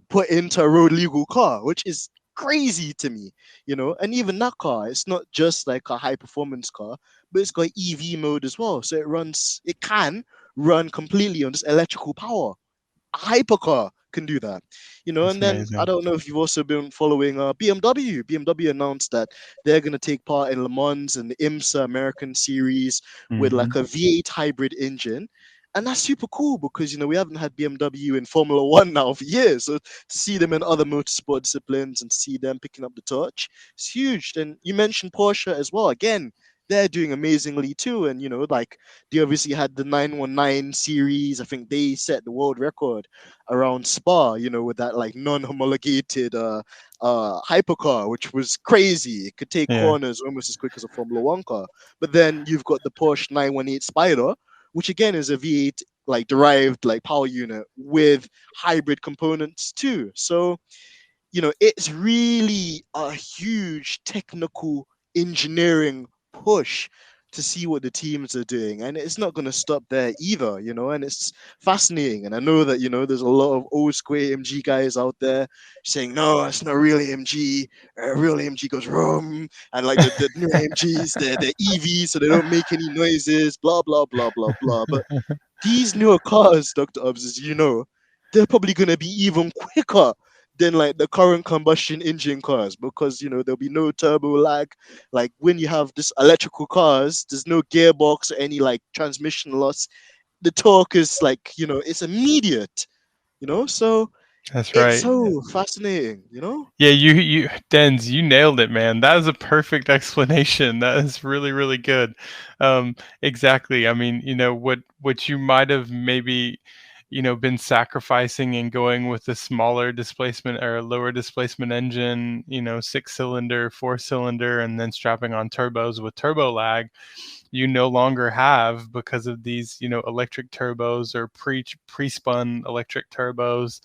put into a road legal car, which is crazy to me. And even that car, it's not just like a high performance car, but it's got EV mode as well, so it can run completely on just electrical power. A hypercar can do that, That's and then I amazing. don't know if you've also been following BMW. BMW announced that they're going to take part in Le Mans and the IMSA American Series with like Hmm. a V8 hybrid engine. And that's super cool because we haven't had BMW in Formula One now for years. So to see them in other motorsport disciplines and see them picking up the torch, it's huge. And you mentioned Porsche as well. Again, they're doing amazingly too. And like they obviously had the 919 series. I think they set the world record around Spa, with that like non-homologated hypercar, which was crazy. It could take Yeah. corners almost as quick as a Formula One car. But then you've got the Porsche 918 Spider, which again is a V8 like derived like power unit with hybrid components too. So it's really a huge technical engineering push to see what the teams are doing, and it's not going to stop there either, and it's fascinating. And I know that, there's a lot of old school AMG guys out there saying, no, it's not real AMG. Real AMG goes rum, and like the new AMGs, they're EVs, so they don't make any noises, blah blah blah blah blah. But these newer cars, Dr. Obbs, as you know, they're probably going to be even quicker than like the current combustion engine cars, because there'll be no turbo lag. Like when you have this electrical cars, there's no gearbox or any like transmission loss. The torque is like, it's immediate, so That's it's right. so fascinating. Yeah, you Denz, you nailed it, man. That is a perfect explanation. That is really, really good. Exactly. I mean, what you might have maybe, been sacrificing and going with a smaller displacement or a lower displacement engine, 6-cylinder, 4-cylinder, and then strapping on turbos with turbo lag, you no longer have, because of these, electric turbos or pre-spun electric turbos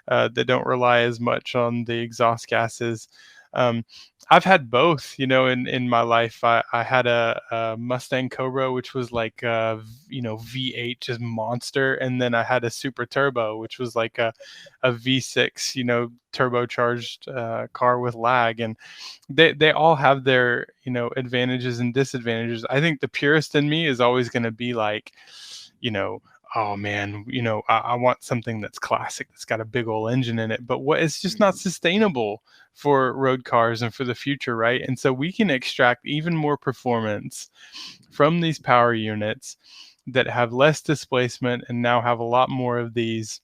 that don't rely as much on the exhaust gases. Um, I've had both, in my life. I had a Mustang Cobra, which was like V8, just monster, and then I had a Super Turbo, which was like a V6, turbocharged car with lag, and they all have their advantages and disadvantages. I think the purist in me is always going to be like, you know oh man, I want something that's classic, that's got a big old engine in it, but what it's just not sustainable for road cars and for the future, right? And so we can extract even more performance from these power units that have less displacement and now have a lot more of these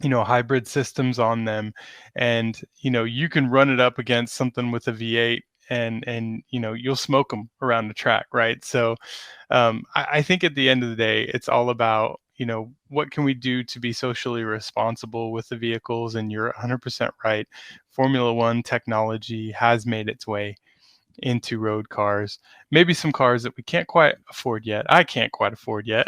hybrid systems on them. And you can run it up against something with a V8, and you'll smoke them around the track, right? So I think at the end of the day, it's all about what can we do to be socially responsible with the vehicles. And you're 100% right. Formula One technology has made its way into road cars, maybe some cars that we can't quite afford yet. I can't quite afford yet,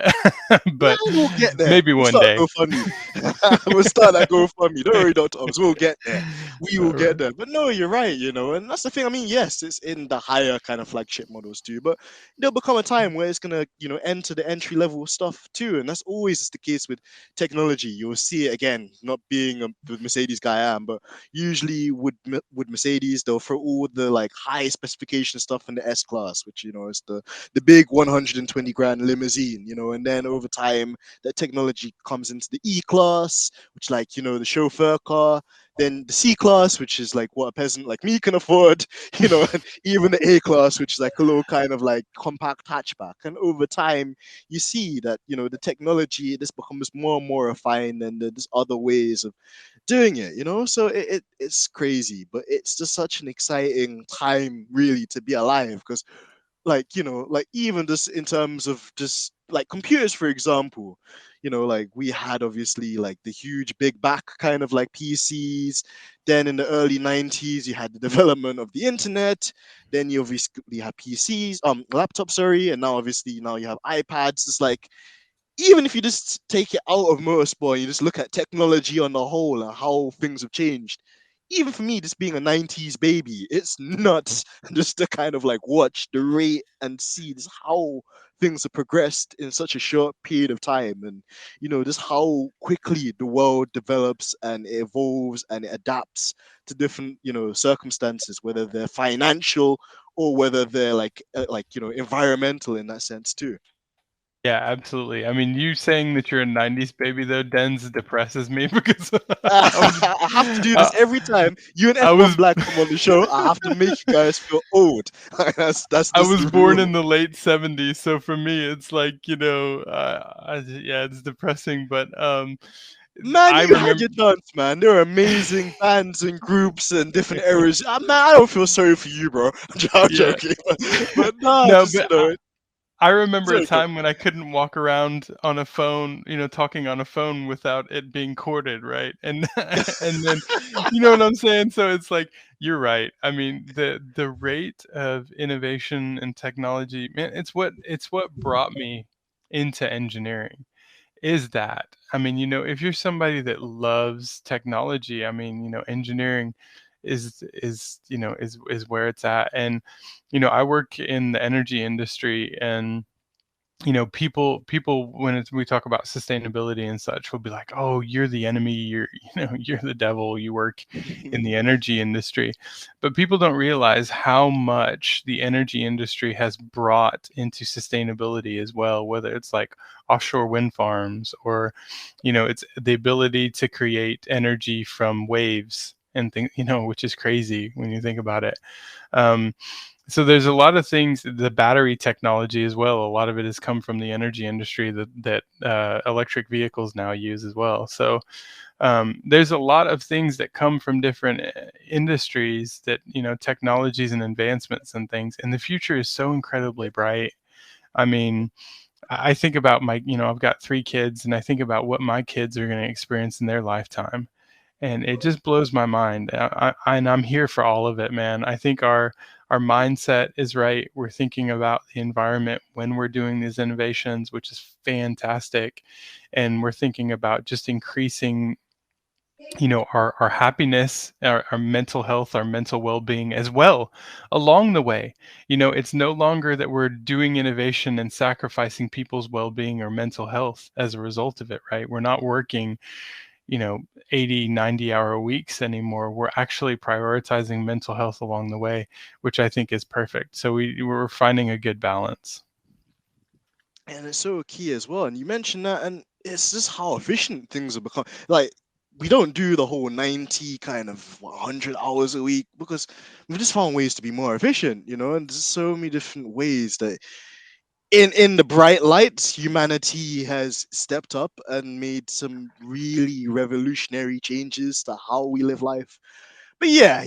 Yeah, but we'll get there. maybe We'll one start day. GoFundMe. We'll start that GoFundMe. Don't worry, Dr. Obbs. We'll get there. We will get there. But no, you're right, and that's the thing. I mean, yes, it's in the higher kind of flagship models too, but there'll become a time where it's gonna, enter the entry level stuff too. And that's always the case with technology. You'll see it again, not being a the Mercedes guy I am, but usually with Mercedes, they'll throw all the like high specification stuff in the S class, which is the big 120 grand limousine, and then over time that technology comes into the E class, which like the chauffeur car, then the C class, which is like what a peasant like me can afford, and even the A class, which is like a little kind of like compact hatchback. And over time, you see that the technology, this becomes more and more refined, and there's other ways of doing it. So it's crazy, but it's just such an exciting time really to be alive, because like like even just in terms of just like computers, for example, like we had obviously like the huge big back kind of like PCs. Then in the early 90s you had the development of the internet. Then you obviously had PCs, laptops, sorry, and now obviously now you have iPads. It's like, even if you just take it out of motorsport and you just look at technology on the whole and how things have changed, even for me, just being a 90s baby, it's nuts just to kind of like watch the rate and see just how things have progressed in such a short period of time. And, just how quickly the world develops and it evolves and it adapts to different, circumstances, whether they're financial or whether they're like, environmental in that sense too. Yeah, absolutely. I mean, you saying that you're a 90s baby, though, Denz, depresses me because I was, I have to do this uh, every time you and I F1 was, Black come on the show. I have to make you guys feel old. That's I just was the born rule. in the late 70s, so for me, it's like, yeah, it's depressing, but Man, I you had remember, your chance, man. There are amazing bands and groups and different eras. Man, I don't feel sorry for you, bro. I'm yeah, joking. But nah, no, just, but I remember a sorry, go. time when I couldn't walk around on a phone, talking on a phone without it being corded, right? And and then, you know what I'm saying? So it's like you're right. I mean, the rate of innovation and technology, man, it's what brought me into engineering. Is that, I mean, if you're somebody that loves technology, I mean, engineering is where it's at. And I work in the energy industry, and people when we talk about sustainability and such will be like, oh, you're the enemy, you're the devil, you work in the energy industry. But people don't realize how much the energy industry has brought into sustainability as well, whether it's like offshore wind farms, or it's the ability to create energy from waves and things, which is crazy when you think about it. So there's a lot of things, the battery technology as well. A lot of it has come from the energy industry that electric vehicles now use as well. So there's a lot of things that come from different industries, that technologies and advancements and things. And the future is so incredibly bright. I mean, I think about I've got 3 kids, and I think about what my kids are going to experience in their lifetime. And it just blows my mind. And I'm here for all of it, man. I think our mindset is right. We're thinking about the environment when we're doing these innovations, which is fantastic. And we're thinking about just increasing our happiness, our mental health, our mental well-being as well along the way. It's no longer that we're doing innovation and sacrificing people's well-being or mental health as a result of it, right? We're not working 80, 90-hour weeks anymore. We're actually prioritizing mental health along the way, which I think is perfect. So we're finding a good balance. And it's so key as well. And you mentioned that, and it's just how efficient things have become. Like, we don't do the whole 90 kind of 100 hours a week, because we've just found ways to be more efficient, and there's so many different ways that in the bright lights, humanity has stepped up and made some really revolutionary changes to how we live life. But yeah,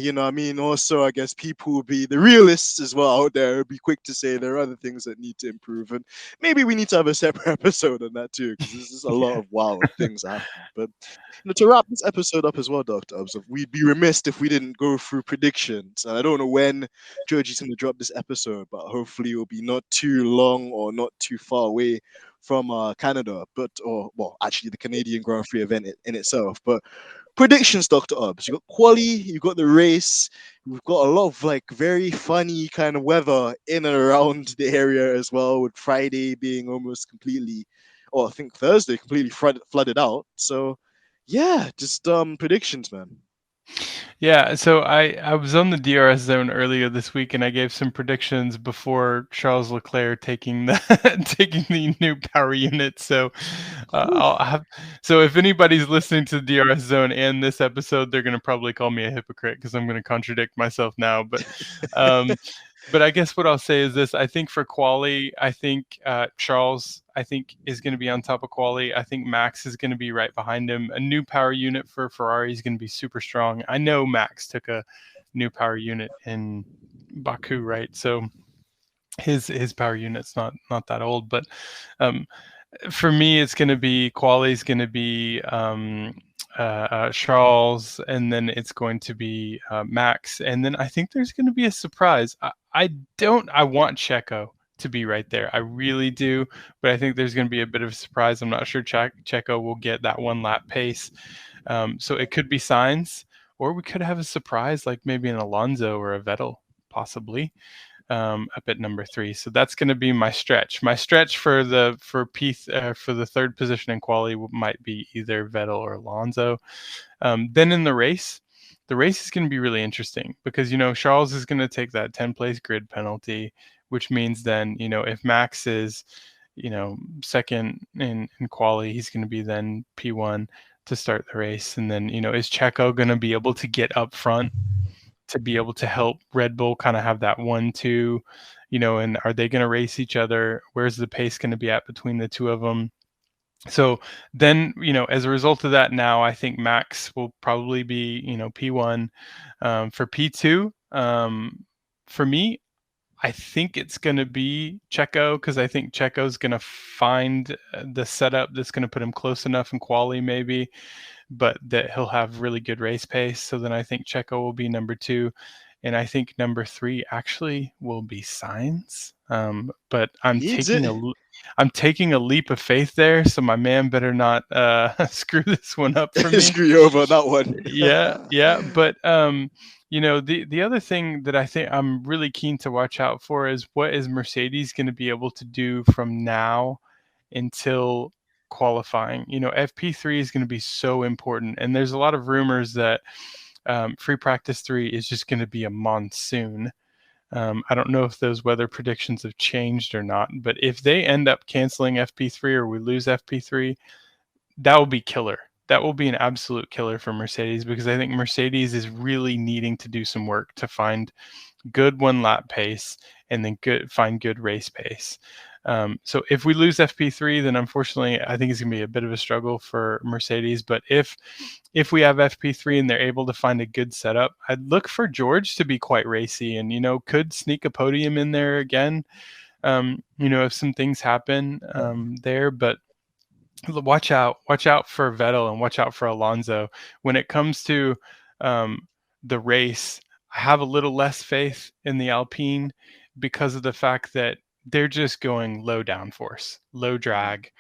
also, I guess people will be the realists as well out there, be quick to say there are other things that need to improve. And maybe we need to have a separate episode on that too, because there's just a lot of wild things happening. But to wrap this episode up as well, Dr. Obbs, we'd be remiss if we didn't go through predictions. And I don't know when Georgie's going to drop this episode, but hopefully it will be not too long or not too far away from Canada, actually the Canadian Grand Prix event in itself. But predictions, Dr. Obbs. You got quali, you got the race. We've got a lot of very funny kind of weather in and around the area as well, with Friday being almost completely, or I think Thursday completely flooded out. So yeah, just predictions, man. Yeah, so I was on the DRS zone earlier this week, and I gave some predictions before Charles Leclerc taking the new power unit. So so if anybody's listening to the DRS zone and this episode, they're going to probably call me a hypocrite because I'm going to contradict myself now. But I guess what I'll say is this: I think for quali, I think Charles, is going to be on top of quali. I think Max is going to be right behind him. A new power unit for Ferrari is going to be super strong. I know Max took a new power unit in Baku, right? So his power unit's not that old. But for me, it's going to be quali is going to be Charles, and then it's going to be Max, and then I think there's going to be a surprise. I want Checo to be right there. I really do, but I think there's going to be a bit of a surprise. I'm not sure Checo will get that 1 lap pace. So it could be Sainz, or we could have a surprise like maybe an Alonso or a Vettel, possibly. Up at number 3. So that's going to be my stretch. My stretch for the 3rd position in quali might be either Vettel or Alonso. Then in the race is going to be really interesting because, Charles is going to take that 10 place grid penalty, which means then, if Max is, second in quali, he's going to be then P1 to start the race. And then, is Checo going to be able to get up front to be able to help Red Bull kind of have that 1-2, and are they going to race each other? Where's the pace going to be at between the two of them? So then, as a result of that, now I think Max will probably be, P1. For P2, for me, I think it's going to be Checo, because I think Checo's going to find the setup that's going to put him close enough in quali maybe, but that he'll have really good race pace. So then I think Checo will be number 2. and I think number 3 actually will be Sainz. But He needs it. I'm taking a leap of faith there, so my man better not screw this one up for me. Screw you over on that one. Yeah. But the other thing that I think I'm really keen to watch out for is what is Mercedes going to be able to do from now until qualifying. FP3 is going to be so important, and there's a lot of rumors that free practice 3 is just going to be a monsoon. I don't know if those weather predictions have changed or not, but if they end up canceling FP3 or we lose FP3, that will be killer. That will be an absolute killer for Mercedes, because I think Mercedes is really needing to do some work to find good one lap pace and then find good race pace. So if we lose FP3, then unfortunately I think it's going to be a bit of a struggle for Mercedes. But if we have FP3 and they're able to find a good setup, I'd look for George to be quite racy and could sneak a podium in there again. If some things happen there, but watch out for Vettel and watch out for Alonso. When it comes to the race, I have a little less faith in the Alpine because of the fact that they're just going low downforce, low drag,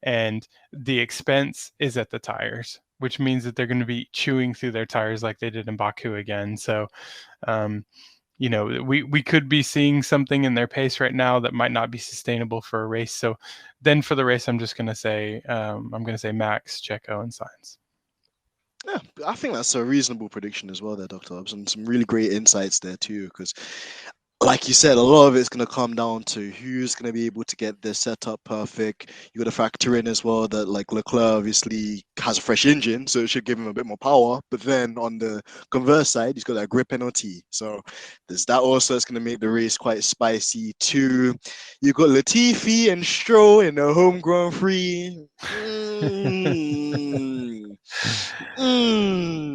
and the expense is at the tires, which means that they're going to be chewing through their tires like they did in Baku again. So we could be seeing something in their pace right now that might not be sustainable for a race. So then for the race, I'm just going to say Max, Checo, and Sainz. Yeah, I think that's a reasonable prediction as well there, Dr. Obbs, and some really great insights there too, because like you said, a lot of it's going to come down to who's going to be able to get their setup perfect. You got to factor in as well that like Leclerc obviously has a fresh engine, so it should give him a bit more power. But then on the converse side, he's got that grip penalty. So there's that also. It's going to make the race quite spicy too. You got Latifi and Stroll in a homegrown free.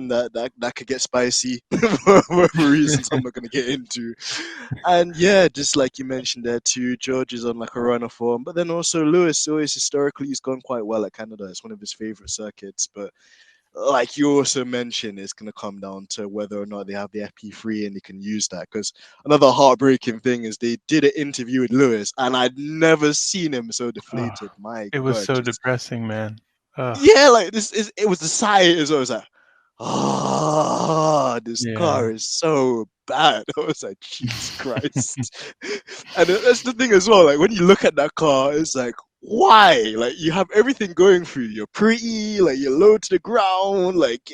That could get spicy for reasons I'm not going to get into. And yeah, just like you mentioned there too, George is on like a run of form, but then also Lewis always historically he's gone quite well at Canada. It's one of his favorite circuits, but like you also mentioned, it's going to come down to whether or not they have the FP3 and they can use that. Because another heartbreaking thing is they did an interview with Lewis, and I'd never seen him so deflated. My it was God, so depressing, man. Yeah, like it was the sigh as well. I was like, this car is so bad. I was like, Jesus Christ. And that's the thing as well. Like when you look at that car, it's like, why? Like you have everything going for you. You're pretty, like you're low to the ground, like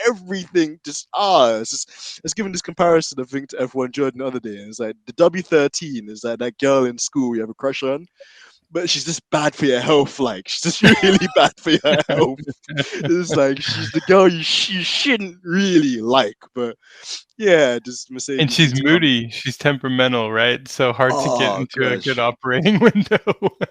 everything just it's giving this comparison I think to F1 Jordan the other day. It's like the W13 is like that girl in school you have a crush on. But she's just bad for your health. Like she's just really bad for your health. It's like she's the girl you shouldn't really like. But yeah, just Mercedes. And she's moody. She's temperamental, right? So hard to get into a good operating window.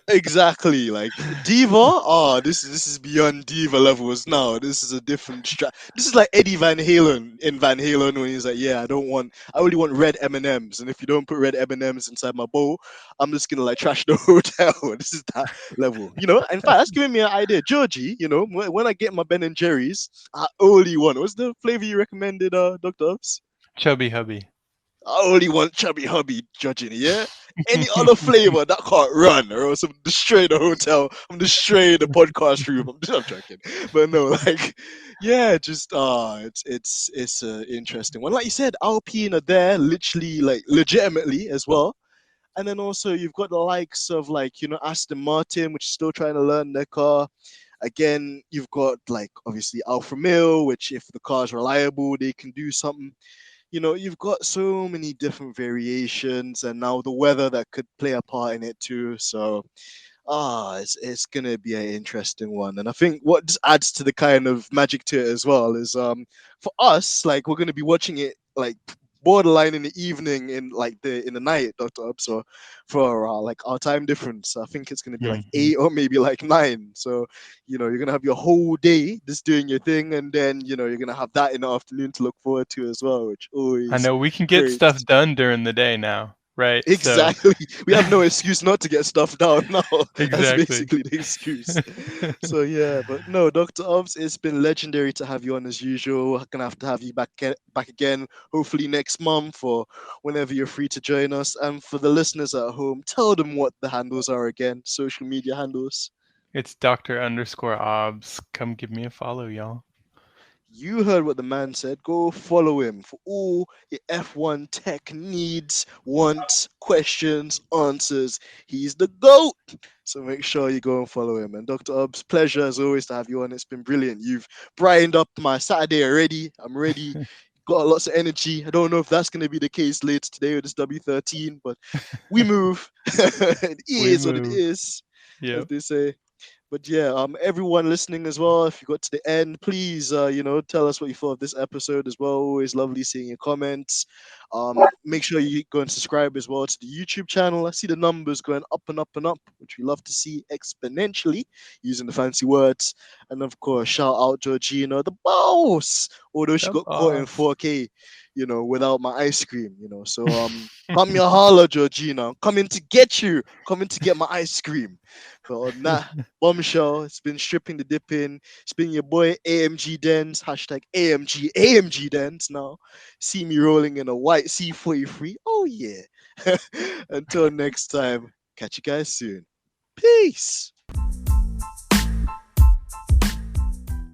Exactly. Like diva. This is beyond diva levels now. This is a different This is like Eddie Van Halen in Van Halen when he's like, yeah, I only want red M&Ms, and if you don't put red M&Ms inside my bowl, I'm just gonna like trash the hotel. This is that level. In fact, that's giving me an idea. Georgie, when I get my Ben and Jerry's, I only want. What's the flavor you recommended, Dr. Obbs? Chubby Hubby. I only want Chubby Hubby judging it, yeah? Any other flavor that can't run, or else I'm destroying the hotel, I'm destroying the podcast room. I'm just joking. But no, like, yeah, just it's an interesting one. Like you said, Alpine are there, literally, like legitimately as well. And then also you've got the likes of like, Aston Martin, which is still trying to learn their car. Again, you've got like obviously Alfa Romeo, which if the car's reliable, they can do something. You've got so many different variations, and now the weather that could play a part in it too. So it's gonna be an interesting one. And I think what just adds to the kind of magic to it as well is for us, like we're gonna be watching it like borderline in the evening in the night, Dr. Obbs, so for like our time difference. I think it's gonna be like 8 or maybe like 9. So you're gonna have your whole day just doing your thing, and then you're gonna have that in the afternoon to look forward to as well, which always I know we can get stuff done during the day now. right? So Exactly. We have no excuse not to get stuff down now. That's exactly. basically the excuse. So yeah, but no, Dr. Obbs, it's been legendary to have you on as usual. I'm gonna have to have you back again, hopefully next month or whenever you're free to join us. And for the listeners at home, tell them what the handles are again, social media handles. It's Dr._Obbs. Come give me a follow, y'all. You heard what the man said. Go follow him for all your F1 tech needs, wants, questions, answers. He's the GOAT. So make sure you go and follow him. And Dr. Obbs, pleasure as always to have you on. It's been brilliant. You've brightened up my Saturday already. I'm ready. Got lots of energy. I don't know if that's going to be the case later today with this W13, but we move. It We is what it move. is, as Yep. they say. But yeah, everyone listening as well, if you got to the end, please, tell us what you thought of this episode as well. Always lovely seeing your comments. Make sure you go and subscribe as well to the YouTube channel. I see the numbers going up and up and up, which we love to see exponentially, using the fancy words. And of course, shout out Georgina, the boss, although she The got caught in boss. 4K, without my ice cream, So come here, holla, Georgina. I'm coming to get you. Coming to get my ice cream. But on that bombshell, it's been stripping the dip in. It's been your boy AMG Denz, hashtag AMG Denz now. See me rolling in a white C43. Oh yeah. Until next time, catch you guys soon. Peace.